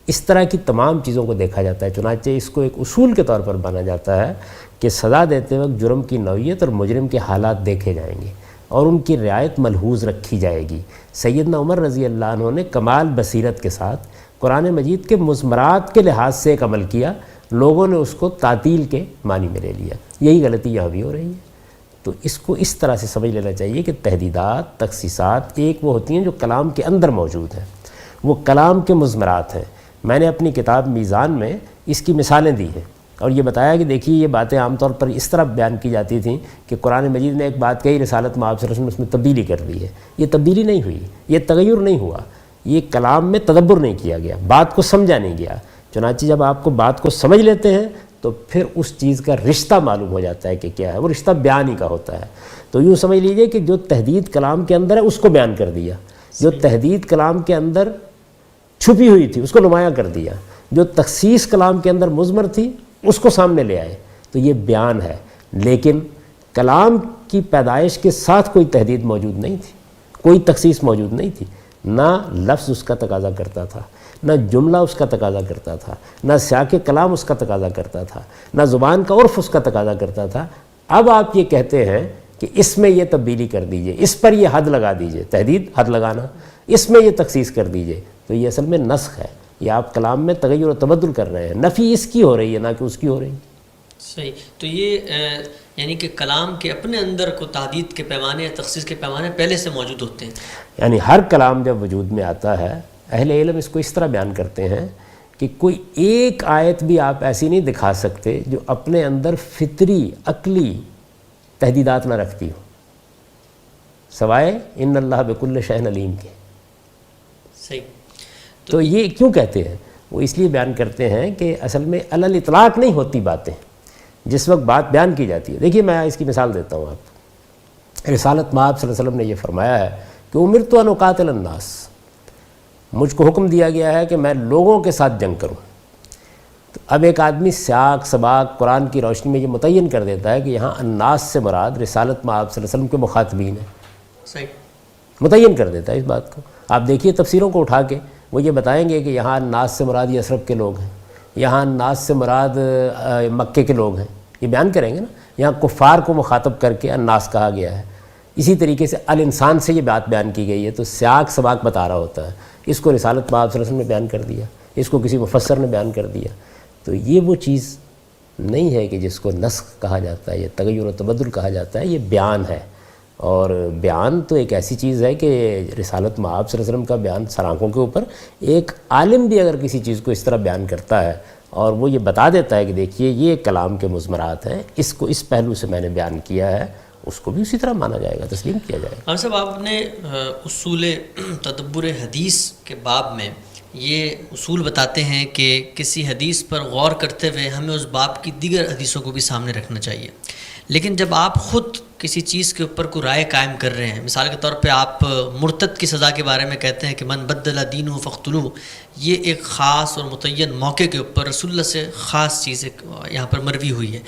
اس طرح کی تمام چیزوں کو دیکھا جاتا ہے، چنانچہ اس کو ایک اصول کے طور پر مانا جاتا ہے کہ سزا دیتے وقت جرم کی نوعیت اور مجرم کے حالات دیکھے جائیں گے اور ان کی رعایت ملحوظ رکھی جائے گی۔ سیدنا عمر رضی اللہ عنہ نے کمال بصیرت کے ساتھ قرآن مجید کے مضمرات کے لحاظ سے ایک عمل کیا، لوگوں نے اس کو تعطیل کے معنی میں لے لیا۔ یہی غلطی یہاں بھی ہو رہی ہے۔ تو اس کو اس طرح سے سمجھ لینا چاہیے کہ تحدیدات، تخصیصات ایک وہ ہوتی ہیں جو کلام کے اندر موجود ہیں، وہ کلام کے مضمرات ہیں۔ میں نے اپنی کتاب میزان میں اس کی مثالیں دی ہیں اور یہ بتایا کہ دیکھیے یہ باتیں عام طور پر اس طرح بیان کی جاتی تھیں کہ قرآن مجید نے ایک بات کہی، رسالت میں آپ صلی اللہ علیہ وسلم اس میں تبدیلی کر دی ہے۔ یہ تبدیلی نہیں ہوئی، یہ تغیر نہیں ہوا، یہ کلام میں تدبر نہیں کیا گیا، بات کو سمجھا نہیں گیا۔ چنانچہ جب آپ کو بات کو سمجھ لیتے ہیں تو پھر اس چیز کا رشتہ معلوم ہو جاتا ہے کہ کیا ہے، وہ رشتہ بیان ہی کا ہوتا ہے۔ تو یوں سمجھ لیجئے کہ جو تحدید کلام کے اندر ہے اس کو بیان کر دیا، جو تحدید کلام کے اندر چھپی ہوئی تھی اس کو نمایاں کر دیا، جو تخصیص کلام کے اندر مضمر تھی اس کو سامنے لے آئے۔ تو یہ بیان ہے، لیکن کلام کی پیدائش کے ساتھ کوئی تحدید موجود نہیں تھی، کوئی تخصیص موجود نہیں تھی، نہ لفظ اس کا تقاضا کرتا تھا، نہ جملہ اس کا تقاضا کرتا تھا، نہ سیاق کلام اس کا تقاضا کرتا تھا، نہ زبان کا عرف اس کا تقاضا کرتا تھا۔ اب آپ یہ کہتے ہیں کہ اس میں یہ تبدیلی کر دیجئے، اس پر یہ حد لگا دیجئے، تحدید حد لگانا، اس میں یہ تخصیص کر دیجئے، تو یہ اصل میں نسخ ہے، یہ آپ کلام میں تغیر و تبدل کر رہے ہیں، نفی اس کی ہو رہی ہے نہ کہ اس کی ہو رہی ہے۔ صحیح۔ تو یہ یعنی کہ کلام کے اپنے اندر کو تعدید کے پیمانے یا تخصیص کے پیمانے پہلے سے موجود ہوتے ہیں، یعنی ہر کلام جب وجود میں آتا ہے، اہل علم اس کو اس طرح بیان کرتے ہیں کہ کوئی ایک آیت بھی آپ ایسی نہیں دکھا سکتے جو اپنے اندر فطری عقلی تحدیدات نہ رکھتی ہو، سوائے ان اللہ بکل شیء علیم کے۔ صحیح۔ تو یہ کیوں کہتے ہیں؟ وہ اس لیے بیان کرتے ہیں کہ اصل میں علی الاطلاق نہیں ہوتی باتیں، جس وقت بات بیان کی جاتی ہے. دیکھیے میں اس کی مثال دیتا ہوں آپ کو. رسالت مآب صلی اللہ علیہ وسلم نے یہ فرمایا ہے کہ امرت ان اقاتل الناس، مجھ کو حکم دیا گیا ہے کہ میں لوگوں کے ساتھ جنگ کروں. تو اب ایک آدمی سیاق سباق قرآن کی روشنی میں یہ متعین کر دیتا ہے کہ یہاں الناس سے مراد رسالت مآب صلی اللہ علیہ وسلم کے مخاطبین ہیں. صحیح متعین کر دیتا ہے اس بات کو. آپ دیکھیے تفسیروں کو اٹھا کے وہ یہ بتائیں گے کہ یہاں الناس سے مراد یثرب کے لوگ ہیں، یہاں الناس سے مراد مکے کے لوگ ہیں، یہ بیان کریں گے نا. یہاں کفار کو مخاطب کر کے الناس کہا گیا ہے. اسی طریقے سے الانسان سے یہ بات بیان کی گئی ہے، تو سیاق سباق بتا رہا ہوتا ہے. اس کو رسالت مآب صلی اللہ علیہ وسلم نے بیان کر دیا، اس کو کسی مفسر نے بیان کر دیا. تو یہ وہ چیز نہیں ہے کہ جس کو نسخ کہا جاتا ہے یا تغیر و تبدل کہا جاتا ہے. یہ بیان ہے، اور بیان تو ایک ایسی چیز ہے کہ رسالت مآب صلی اللہ علیہ وسلم کا بیان سر آنکھوں کے اوپر. ایک عالم بھی اگر کسی چیز کو اس طرح بیان کرتا ہے اور وہ یہ بتا دیتا ہے کہ دیکھیے یہ کلام کے مضمرات ہیں، اس کو اس پہلو سے میں نے بیان کیا ہے، اس کو بھی اسی طرح مانا جائے گا، تسلیم کیا جائے گا. صاحب آپ نے اصول تدبر حدیث کے باب میں یہ اصول بتاتے ہیں کہ کسی حدیث پر غور کرتے ہوئے ہمیں اس باب کی دیگر حدیثوں کو بھی سامنے رکھنا چاہیے. لیکن جب آپ خود کسی چیز کے اوپر کوئی رائے قائم کر رہے ہیں، مثال کے طور پہ آپ مرتد کی سزا کے بارے میں کہتے ہیں کہ من بدل دینہ فاقتلوہ، یہ ایک خاص اور متعین موقع کے اوپر رسول اللہ سے خاص چیز یہاں پر مروی ہوئی ہے.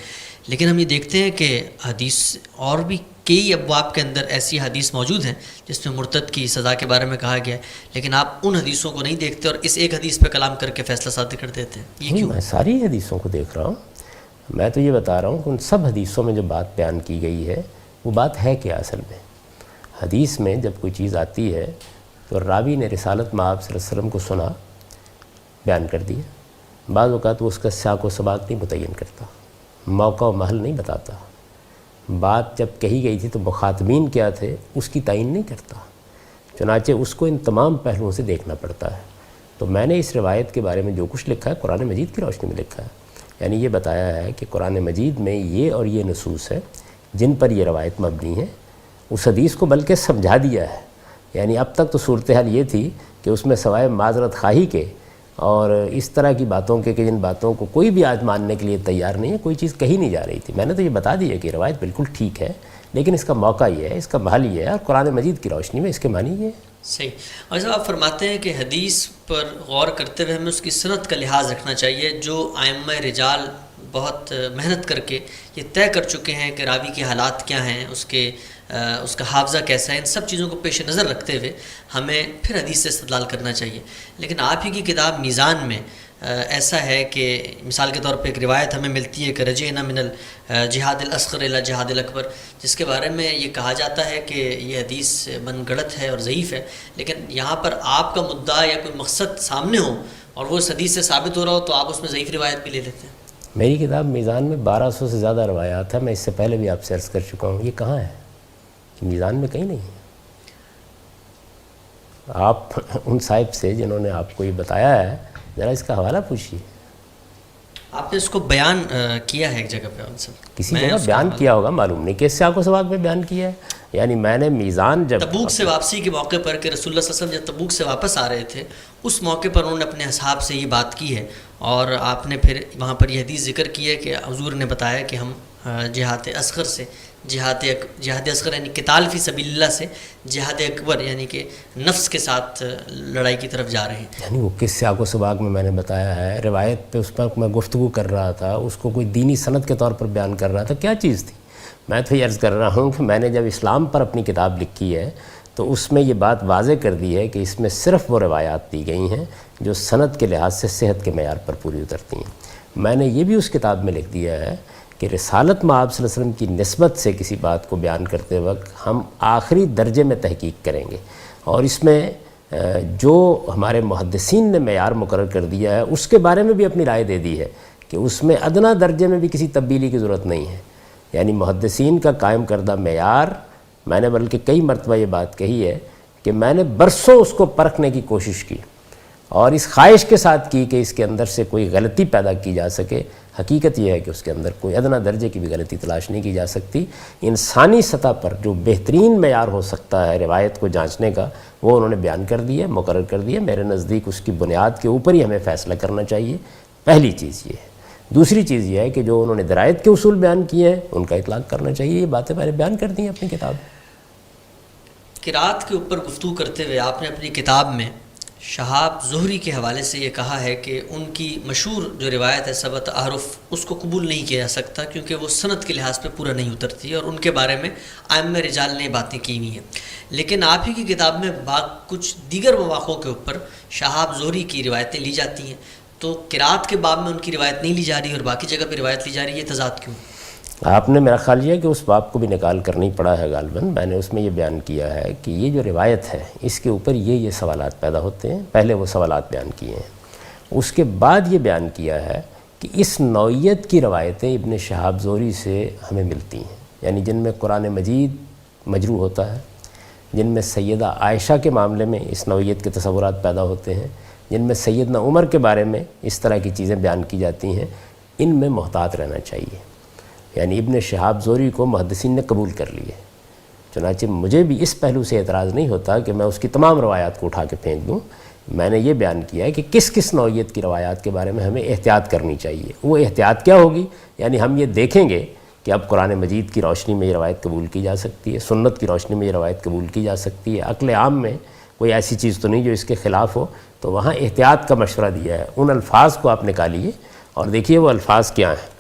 لیکن ہم یہ دیکھتے ہیں کہ حدیث اور بھی کئی ابواب کے اندر ایسی حدیث موجود ہیں جس میں مرتد کی سزا کے بارے میں کہا گیا ہے، لیکن آپ ان حدیثوں کو نہیں دیکھتے اور اس ایک حدیث پہ کلام کر کے فیصلہ صادر کر دیتے ہیں. یہ کیوں؟ میں ساری حدیثوں کو دیکھ رہا ہوں. میں تو یہ بتا رہا ہوں کہ ان سب حدیثوں میں جو بات بیان کی گئی ہے وہ بات ہے کیا اصل میں. حدیث میں جب کوئی چیز آتی ہے تو راوی نے رسالت مآب صلی اللہ علیہ وسلم کو سنا، بیان کر دیا. بعض اوقات وہ اس کا سیاق و سباق نہیں متعین کرتا، موقع و محل نہیں بتاتا. بات جب کہی گئی تھی تو مخاطبین کیا تھے اس کی تعین نہیں کرتا، چنانچہ اس کو ان تمام پہلوؤں سے دیکھنا پڑتا ہے. تو میں نے اس روایت کے بارے میں جو کچھ لکھا ہے قرآن مجید کی روشنی میں لکھا ہے. یعنی یہ بتایا ہے کہ قرآن مجید میں یہ اور یہ نصوص ہے جن پر یہ روایت مبنی ہے. اس حدیث کو بلکہ سمجھا دیا ہے. یعنی اب تک تو صورتحال یہ تھی کہ اس میں سوائے معذرت خواہی کے اور اس طرح کی باتوں کے کہ جن باتوں کو کوئی بھی آج ماننے کے لیے تیار نہیں ہے، کوئی چیز کہی نہیں جا رہی تھی. میں نے تو یہ بتا دیا کہ روایت بالکل ٹھیک ہے، لیکن اس کا موقع یہ ہے، اس کا محل یہ ہے، اور قرآن مجید کی روشنی میں اس کے معنی یہ ہے. صحیح. اور جب آپ فرماتے ہیں کہ حدیث پر غور کرتے ہوئے ہمیں اس کی سند کا لحاظ رکھنا چاہیے، جو ائمہ رجال بہت محنت کر کے یہ طے کر چکے ہیں کہ راوی کے حالات کیا ہیں، اس کا حافظہ کیسا ہے، ان سب چیزوں کو پیش نظر رکھتے ہوئے ہمیں پھر حدیث سے استدلال کرنا چاہیے. لیکن آپ ہی کی کتاب میزان میں ایسا ہے کہ مثال کے طور پہ ایک روایت ہمیں ملتی ہے کہ رجعنا من الجہاد الاصغر الی جہاد الاکبر، جس کے بارے میں یہ کہا جاتا ہے کہ یہ حدیث من گڑت ہے اور ضعیف ہے. لیکن یہاں پر آپ کا مدعا یا کوئی مقصد سامنے ہو اور وہ اس حدیث سے ثابت ہو رہا ہو تو آپ اس میں ضعیف روایت بھی لے لیتے ہیں. میری کتاب میزان میں 1200 سے زیادہ روایات ہیں. میں اس سے پہلے بھی آپ سے عرض کر چکا ہوں. یہ کہاں ہے؟ میزان میں کہیں نہیں ہے. آپ ان صاحب سے جنہوں نے آپ کو یہ بتایا ہے ذرا اس کا حوالہ پوچھیے. آپ نے اس کو بیان کیا ہے ایک جگہ پہ؟ ان سے کسی جگہ بیان کیا ہوگا، معلوم نہیں کس سیاق و سباق میں بیان کیا ہے. یعنی میں نے میزان جب تبوک سے واپسی کے موقع پر کہ رسول اللہ صلی اللہ علیہ وسلم جب تبوک سے واپس آ رہے تھے اس موقع پر انہوں نے اپنے اصحاب سے یہ بات کی ہے، اور آپ نے پھر وہاں پر یہ حدیث ذکر کی ہے کہ حضور نے بتایا کہ ہم جہاد اصغر سے جہاد اصغر یعنی قتال فی سبیل اللہ سے جہاد اکبر یعنی کہ نفس کے ساتھ لڑائی کی طرف جا رہے ہیں. یعنی وہ کس سیاق و سباق میں نے بتایا ہے، روایت پہ اس پر میں گفتگو کر رہا تھا، اس کو کوئی دینی سند کے طور پر بیان کر رہا تھا، کیا چیز تھی؟ میں تو یہ عرض کر رہا ہوں کہ میں نے جب اسلام پر اپنی کتاب لکھی ہے تو اس میں یہ بات واضح کر دی ہے کہ اس میں صرف وہ روایات دی گئی ہیں جو سند کے لحاظ سے صحت کے معیار پر پوری اترتی ہیں. میں نے یہ بھی اس کتاب میں لکھ دیا ہے کہ رسالت مآب صلی اللہ علیہ وسلم کی نسبت سے کسی بات کو بیان کرتے وقت ہم آخری درجے میں تحقیق کریں گے، اور اس میں جو ہمارے محدثین نے معیار مقرر کر دیا ہے اس کے بارے میں بھی اپنی رائے دے دی ہے کہ اس میں ادنا درجے میں بھی کسی تبدیلی کی ضرورت نہیں ہے. یعنی محدثین کا قائم کردہ معیار، میں نے بلکہ کئی مرتبہ یہ بات کہی ہے کہ میں نے برسوں اس کو پرکھنے کی کوشش کی اور اس خواہش کے ساتھ کی کہ اس کے اندر سے کوئی غلطی پیدا کی جا سکے. حقیقت یہ ہے کہ اس کے اندر کوئی ادنا درجے کی بھی غلطی تلاش نہیں کی جا سکتی. انسانی سطح پر جو بہترین معیار ہو سکتا ہے روایت کو جانچنے کا وہ انہوں نے بیان کر دیا، مقرر کر دیا. میرے نزدیک اس کی بنیاد کے اوپر ہی ہمیں فیصلہ کرنا چاہیے. پہلی چیز یہ ہے. دوسری چیز یہ ہے کہ جو انہوں نے درایت کے اصول بیان کیے ہیں ان کا اطلاق کرنا چاہیے. یہ باتیں میں نے بیان کر دی ہیں اپنی کتاب. قرات کے اوپر گفتگو کرتے ہوئے آپ نے اپنی کتاب میں شہاب زہری کے حوالے سے یہ کہا ہے کہ ان کی مشہور جو روایت ہے سبت احرف اس کو قبول نہیں کیا جا سکتا کیونکہ وہ سند کے لحاظ پہ پورا نہیں اترتی اور ان کے بارے میں ائمہ رجال نے باتیں کی ہوئی ہیں. لیکن آپ ہی کی کتاب میں کچھ دیگر مواقعوں کے اوپر شہاب زہری کی روایتیں لی جاتی ہیں, تو قرات کے باب میں ان کی روایت نہیں لی جا رہی اور باقی جگہ پہ روایت لی جا رہی ہے, تضاد کیوں؟ آپ نے میرا خیال یہ ہے کہ اس باب کو بھی نکال کر نہیں پڑھا ہے غالباً. میں نے اس میں یہ بیان کیا ہے کہ یہ جو روایت ہے اس کے اوپر یہ سوالات پیدا ہوتے ہیں. پہلے وہ سوالات بیان کیے ہیں, اس کے بعد یہ بیان کیا ہے کہ اس نوعیت کی روایتیں ابن شہاب زہری سے ہمیں ملتی ہیں, یعنی جن میں قرآن مجید مجروح ہوتا ہے, جن میں سیدہ عائشہ کے معاملے میں اس نوعیت کے تصورات پیدا ہوتے ہیں, جن میں سیدنا عمر کے بارے میں اس طرح کی چیزیں بیان کی جاتی ہیں. ان میں محتاط رہنا چاہیے. یعنی ابن شہاب زہری کو محدثین نے قبول کر لیے, چنانچہ مجھے بھی اس پہلو سے اعتراض نہیں ہوتا کہ میں اس کی تمام روایات کو اٹھا کے پھینک دوں. میں نے یہ بیان کیا ہے کہ کس کس نوعیت کی روایات کے بارے میں ہمیں احتیاط کرنی چاہیے. وہ احتیاط کیا ہوگی؟ یعنی ہم یہ دیکھیں گے کہ اب قرآن مجید کی روشنی میں یہ روایت قبول کی جا سکتی ہے, سنت کی روشنی میں یہ روایت قبول کی جا سکتی ہے, عقل عام میں کوئی ایسی چیز تو نہیں جو اس کے خلاف ہو. تو وہاں احتیاط کا مشورہ دیا ہے. ان الفاظ کو آپ نکالیے اور دیکھیے وہ الفاظ کیا ہیں.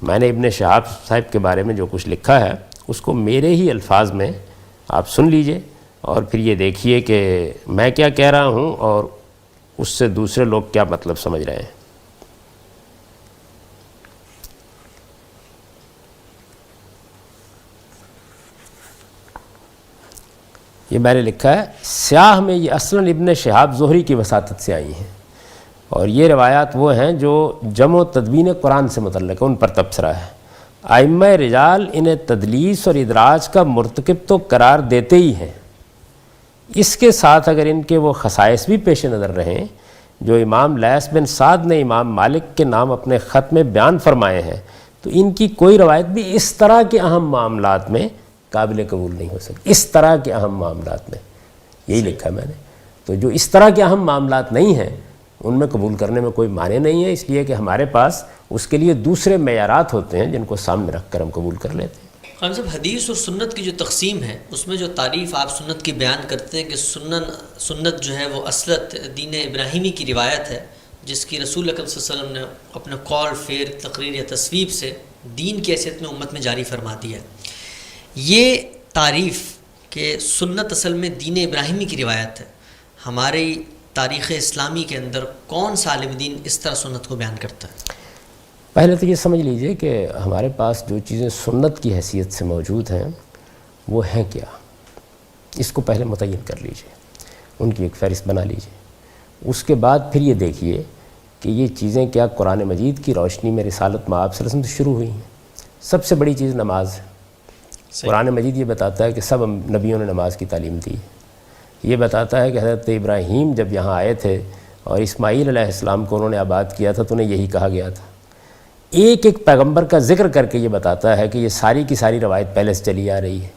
میں نے ابن شہاب صاحب کے بارے میں جو کچھ لکھا ہے اس کو میرے ہی الفاظ میں آپ سن لیجئے اور پھر یہ دیکھیے کہ میں کیا کہہ رہا ہوں اور اس سے دوسرے لوگ کیا مطلب سمجھ رہے ہیں. یہ میں نے لکھا ہے, سیاہ میں یہ اصلاً ابن شہاب زہری کی وساطت سے آئی ہیں اور یہ روایات وہ ہیں جو جمع و تدوین قرآن سے متعلق ہے, ان پر تبصرہ ہے. ائمہ رجال انہیں تدلیس اور ادراج کا مرتکب تو قرار دیتے ہی ہیں, اس کے ساتھ اگر ان کے وہ خصائص بھی پیش نظر رہیں جو امام لیث بن سعد نے امام مالک کے نام اپنے خط میں بیان فرمائے ہیں, تو ان کی کوئی روایت بھی اس طرح کے اہم معاملات میں قابل قبول نہیں ہو سکتی. اس طرح کے اہم معاملات میں, یہی لکھا میں نے. تو جو اس طرح کے اہم معاملات نہیں ہیں ان میں قبول کرنے میں کوئی معنی نہیں ہے, اس لیے کہ ہمارے پاس اس کے لیے دوسرے معیارات ہوتے ہیں جن کو سامنے رکھ کر ہم قبول کر لیتے ہیں. خان صاحب, حدیث اور سنت کی جو تقسیم ہے اس میں جو تعریف آپ سنت کی بیان کرتے ہیں کہ سنت جو ہے وہ اصلت دین ابراہیمی کی روایت ہے جس کی رسول اکرم صلی اللہ علیہ وسلم نے اپنے قول, فعل, تقریر یا تصویب سے دین کی حیثیت میں امت میں جاری فرما دی ہے. یہ تعریف کہ سنت اصل میں دین ابراہیمی کی روایت ہے, ہماری تاریخ اسلامی کے اندر کون سا عالم دین اس طرح سنت کو بیان کرتا ہے؟ پہلے تو یہ سمجھ لیجئے کہ ہمارے پاس جو چیزیں سنت کی حیثیت سے موجود ہیں وہ ہیں کیا, اس کو پہلے متعین کر لیجئے, ان کی ایک فہرست بنا لیجئے. اس کے بعد پھر یہ دیکھیے کہ یہ چیزیں کیا قرآن مجید کی روشنی میں رسالت مآب صلی اللہ علیہ وسلم سے شروع ہوئی ہیں. سب سے بڑی چیز نماز ہے. قرآن مجید یہ بتاتا ہے کہ سب نبیوں نے نماز کی تعلیم دی. یہ بتاتا ہے کہ حضرت ابراہیم جب یہاں آئے تھے اور اسماعیل علیہ السلام کو انہوں نے آباد کیا تھا تو انہیں یہی کہا گیا تھا. ایک ایک پیغمبر کا ذکر کر کے یہ بتاتا ہے کہ یہ ساری کی ساری روایت پہلے سے چلی آ رہی ہے.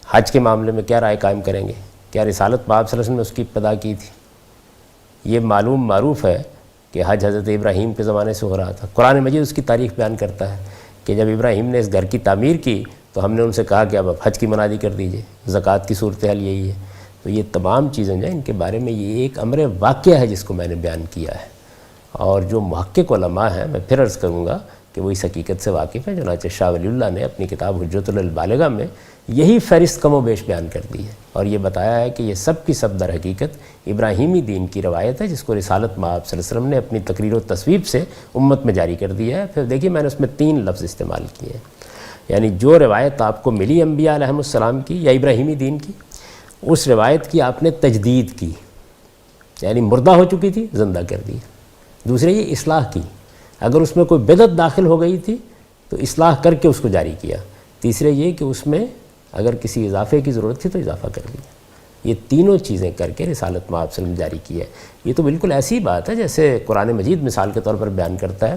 حج کے معاملے میں کیا رائے قائم کریں گے؟ کیا رسالت مآب صلی اللہ علیہ وسلم نے اس کی ابتدا کی تھی؟ یہ معروف ہے کہ حج حضرت ابراہیم کے زمانے سے ہو رہا تھا. قرآن مجید اس کی تاریخ بیان کرتا ہے کہ جب ابراہیم نے اس گھر کی تعمیر کی تو ہم نے ان سے کہا کہ اب حج کی منادی کر دیجئے. زکوٰۃ کی صورتحال یہی ہے. تو یہ تمام چیزیں جو ہیں ان کے بارے میں یہ ایک امر واقعہ ہے جس کو میں نے بیان کیا ہے. اور جو محقق علماء ہیں, میں پھر عرض کروں گا کہ وہ اس حقیقت سے واقف ہیں. چنانچہ شاہ ولی اللہ نے اپنی کتاب حجت البالغہ میں یہی فہرست کم و بیش بیان کر دی ہے اور یہ بتایا ہے کہ یہ سب کی سب در حقیقت ابراہیمی دین کی روایت ہے جس کو رسالت مآب صلی اللہ علیہ وسلم نے اپنی تقریر و تصویب سے امت میں جاری کر دیا ہے. پھر دیکھیے میں نے اس میں 3 لفظ استعمال کیے ہیں, یعنی جو روایت آپ کو ملی انبیاء علیہم السلام کی یا ابراہیمی دین کی, اس روایت کی آپ نے تجدید کی, یعنی مردہ ہو چکی تھی زندہ کر دی. دوسرے یہ اصلاح کی, اگر اس میں کوئی بدعت داخل ہو گئی تھی تو اصلاح کر کے اس کو جاری کیا. تیسرے یہ کہ اس میں اگر کسی اضافے کی ضرورت تھی تو اضافہ کر دیا. یہ تینوں چیزیں کر کے رسالت مآب صلی اللہ علیہ وسلم جاری کی ہے. یہ تو بالکل ایسی بات ہے جیسے قرآن مجید مثال کے طور پر بیان کرتا ہے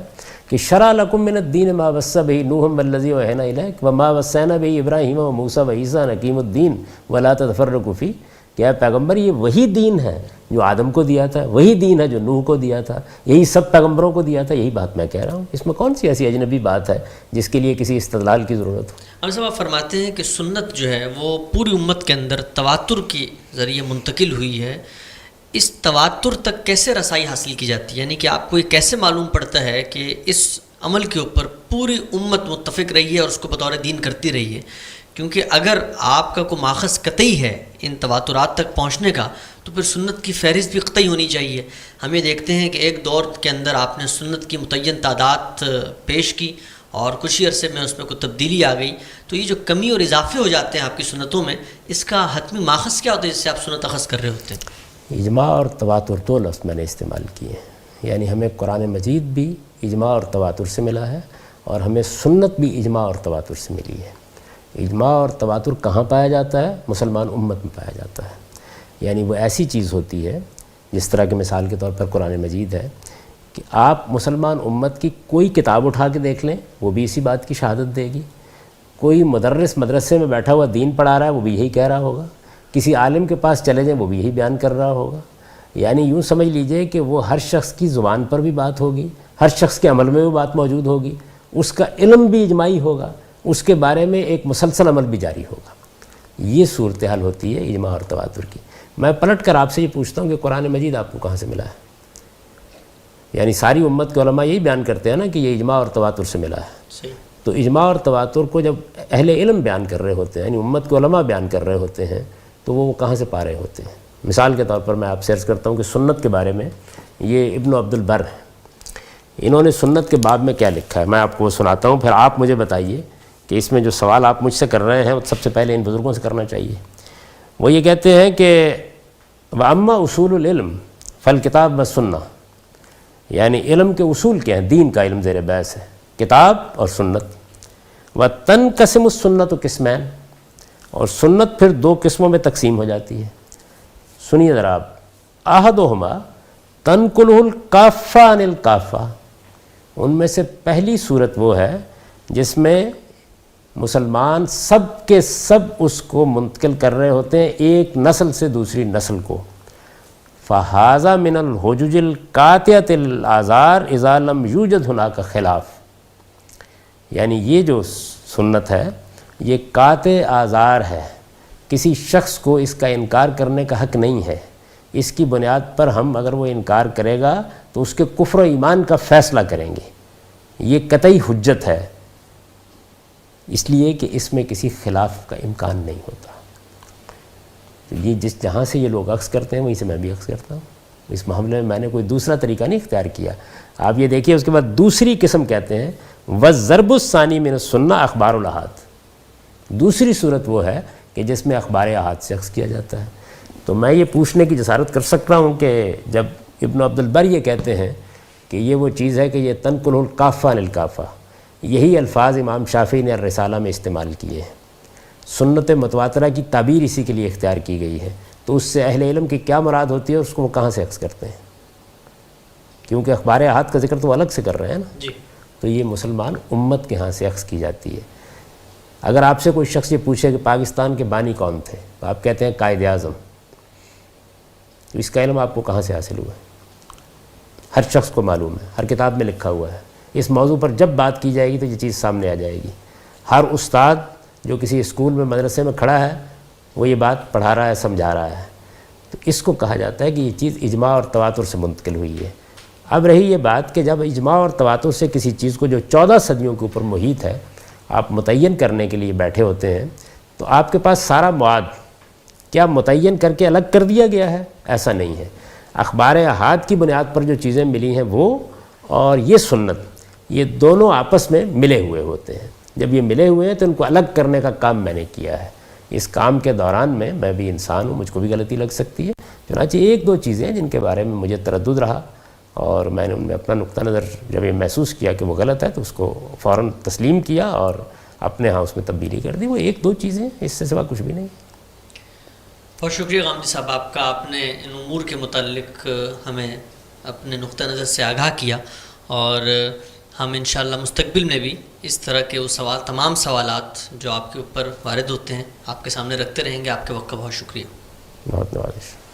کہ شرع لکم من الدین ما وصی بہ نوح والذی اوحینا الیک وما وصینا بہ ابراہیم وموسیٰ وعیسیٰ ان اقیموا الدین ولا تتفرقوا فیہ. کہ اے پیغمبر یہ وہی دین ہے جو آدم کو دیا تھا، وہی دین ہے جو نوح کو دیا تھا، یہی سب پیغمبروں کو دیا تھا، یہی بات میں کہہ رہا ہوں. اس میں کون سی ایسی اجنبی بات ہے جس کے لیے کسی استدلال کی ضرورت ہو؟ ہم صاحب آپ فرماتے ہیں کہ سنت جو ہے وہ پوری امت کے اندر تواتر کے ذریعے منتقل ہوئی ہے. اس تواتر تک کیسے رسائی حاصل کی جاتی ہے؟ یعنی کہ آپ کو یہ کیسے معلوم پڑتا ہے کہ اس عمل کے اوپر پوری امت متفق رہی ہے اور اس کو بطور دین کرتی رہی ہے؟ کیونکہ اگر آپ کا کوئی ماخذ قطعی ہے ان تواترات تک پہنچنے کا تو پھر سنت کی فہرست بھی قطعی ہونی چاہیے. ہم یہ دیکھتے ہیں کہ ایک دور کے اندر آپ نے سنت کی متعین تعداد پیش کی اور کچھ ہی عرصے میں اس میں کوئی تبدیلی آ گئی. تو یہ جو کمی اور اضافے ہو جاتے ہیں آپ کی سنتوں میں، اس کا حتمی ماخذ کیا ہوتا ہے جس سے آپ سنت اخذ کر رہے ہوتے ہیں؟ اجماع اور تواتر دو لفظ میں نے استعمال کیے ہیں. یعنی ہمیں قرآن مجید بھی اجماع اور تواتر سے ملا ہے اور ہمیں سنت بھی اجماع اور تواتر سے ملی ہے. اجماع اور تواتر کہاں پایا جاتا ہے؟ مسلمان امت میں پایا جاتا ہے. یعنی وہ ایسی چیز ہوتی ہے جس طرح کہ مثال کے طور پر قرآن مجید ہے کہ آپ مسلمان امت کی کوئی کتاب اٹھا کے دیکھ لیں وہ بھی اسی بات کی شہادت دے گی. کوئی مدرس مدرسے میں بیٹھا ہوا دین پڑھا رہا ہے وہ بھی یہی کہہ رہا ہوگا. کسی عالم کے پاس چلے جائیں وہ بھی یہی بیان کر رہا ہوگا. یعنی یوں سمجھ لیجئے کہ وہ ہر شخص کی زبان پر بھی بات ہوگی، ہر شخص کے عمل میں بھی بات موجود ہوگی، اس کا علم بھی اجماعی ہوگا، اس کے بارے میں ایک مسلسل عمل بھی جاری ہوگا. یہ صورتحال ہوتی ہے اجماع اور تواتر کی. میں پلٹ کر آپ سے یہ پوچھتا ہوں کہ قرآن مجید آپ کو کہاں سے ملا ہے؟ یعنی ساری امت کے علماء یہی بیان کرتے ہیں نا کہ یہ اجماع اور تواتر سے ملا ہے. تو اجماع اور تواتر کو جب اہل علم بیان کر رہے ہوتے ہیں، یعنی امت کے علماء بیان کر رہے ہوتے ہیں، تو وہ کہاں سے پا رہے ہوتے ہیں؟ مثال کے طور پر میں آپ سے عرض کرتا ہوں کہ سنت کے بارے میں یہ ابن عبد البر ہیں. انہوں نے سنت کے باب میں کیا لکھا ہے میں آپ کو وہ سناتا ہوں، پھر آپ مجھے بتائیے کہ اس میں جو سوال آپ مجھ سے کر رہے ہیں وہ سب سے پہلے ان بزرگوں سے کرنا چاہیے. وہ یہ کہتے ہیں کہ وَأَمَّا أُصُولُ الْعِلْمِ فَالْكِتَابُ وَالسُّنَّةُ. یعنی علم کے اصول کیا ہیں؟ دین کا علم زیر بحث ہے، کتاب اور سنت. وَتَنْقَسِمُ السُّنَّةُ قِسْمَيْنِ. اور سنت پھر دو قسموں میں تقسیم ہو جاتی ہے. سنیے ذرا آپ. احدہما تنقلہ الکافہ عن الکافہ. ان میں سے پہلی صورت وہ ہے جس میں مسلمان سب کے سب اس کو منتقل کر رہے ہوتے ہیں ایک نسل سے دوسری نسل کو. فہذا من الحجج القاطعۃ الاعذار اذا لم یوجد ہناک خلاف. یعنی یہ جو سنت ہے یہ قاطع اعذار ہے، کسی شخص کو اس کا انکار کرنے کا حق نہیں ہے. اس کی بنیاد پر ہم اگر وہ انکار کرے گا تو اس کے کفر و ایمان کا فیصلہ کریں گے. یہ قطعی حجت ہے، اس لیے کہ اس میں کسی خلاف کا امکان نہیں ہوتا. تو یہ جہاں سے یہ لوگ اخذ کرتے ہیں وہیں سے میں بھی اخذ کرتا ہوں. اس معاملے میں نے کوئی دوسرا طریقہ نہیں اختیار کیا. آپ یہ دیکھیے اس کے بعد دوسری قسم کہتے ہیں وَالضَّرْبُ الثَّانِي مِنَ السُّنَّةِ اخبار الاحاد. دوسری صورت وہ ہے کہ جس میں اخبار احاد سے اخذ کیا جاتا ہے. تو میں یہ پوچھنے کی جسارت کر سکتا ہوں کہ جب ابن عبد البر یہ کہتے ہیں کہ یہ وہ چیز ہے کہ یہ تنقل الکافہ عن الکافہ، یہی الفاظ امام شافعی نے الرسالہ میں استعمال کیے ہیں. سنت متواترہ کی تعبیر اسی کے لیے اختیار کی گئی ہے. تو اس سے اہل علم کی کیا مراد ہوتی ہے، اس کو وہ کہاں سے اخذ کرتے ہیں؟ کیونکہ اخبار احاد کا ذکر تو الگ سے کر رہے ہیں نا. تو یہ مسلمان امت کے ہاں سے اخذ کی جاتی ہے. اگر آپ سے کوئی شخص یہ پوچھے کہ پاکستان کے بانی کون تھے تو آپ کہتے ہیں قائد اعظم. تو اس کا علم آپ کو کہاں سے حاصل ہوا ہے؟ ہر شخص کو معلوم ہے، ہر کتاب میں لکھا ہوا ہے. اس موضوع پر جب بات کی جائے گی تو یہ چیز سامنے آ جائے گی. ہر استاد جو کسی اسکول میں مدرسے میں کھڑا ہے وہ یہ بات پڑھا رہا ہے، سمجھا رہا ہے. تو اس کو کہا جاتا ہے کہ یہ چیز اجماع اور تواتر سے منتقل ہوئی ہے. اب رہی یہ بات کہ جب اجماع اور تواتر سے کسی چیز کو جو 14 صدیوں کے اوپر محیط ہے آپ متعین کرنے کے لیے بیٹھے ہوتے ہیں تو آپ کے پاس سارا مواد کیا متعین کر کے الگ کر دیا گیا ہے؟ ایسا نہیں ہے. اخبار احاد کی بنیاد پر جو چیزیں ملی ہیں وہ اور یہ سنت، یہ دونوں آپس میں ملے ہوئے ہوتے ہیں. جب یہ ملے ہوئے ہیں تو ان کو الگ کرنے کا کام میں نے کیا ہے. اس کام کے دوران میں بھی انسان ہوں، مجھ کو بھی غلطی لگ سکتی ہے. چنانچہ ایک دو چیزیں جن کے بارے میں مجھے تردد رہا اور میں نے ان میں اپنا نقطہ نظر جب یہ محسوس کیا کہ وہ غلط ہے تو اس کو فوراً تسلیم کیا اور اپنے ہاں اس میں تبدیلی کر دی. وہ ایک دو چیزیں، اس سے سوا کچھ بھی نہیں. بہت شکریہ غامدی صاحب آپ کا. آپ نے ان امور کے متعلق ہمیں اپنے نقطہ نظر سے آگاہ کیا اور ہم انشاءاللہ مستقبل میں بھی اس طرح کے وہ تمام سوالات جو آپ کے اوپر وارد ہوتے ہیں آپ کے سامنے رکھتے رہیں گے. آپ کے وقت کا بہت شکریہ. بہت نوازش.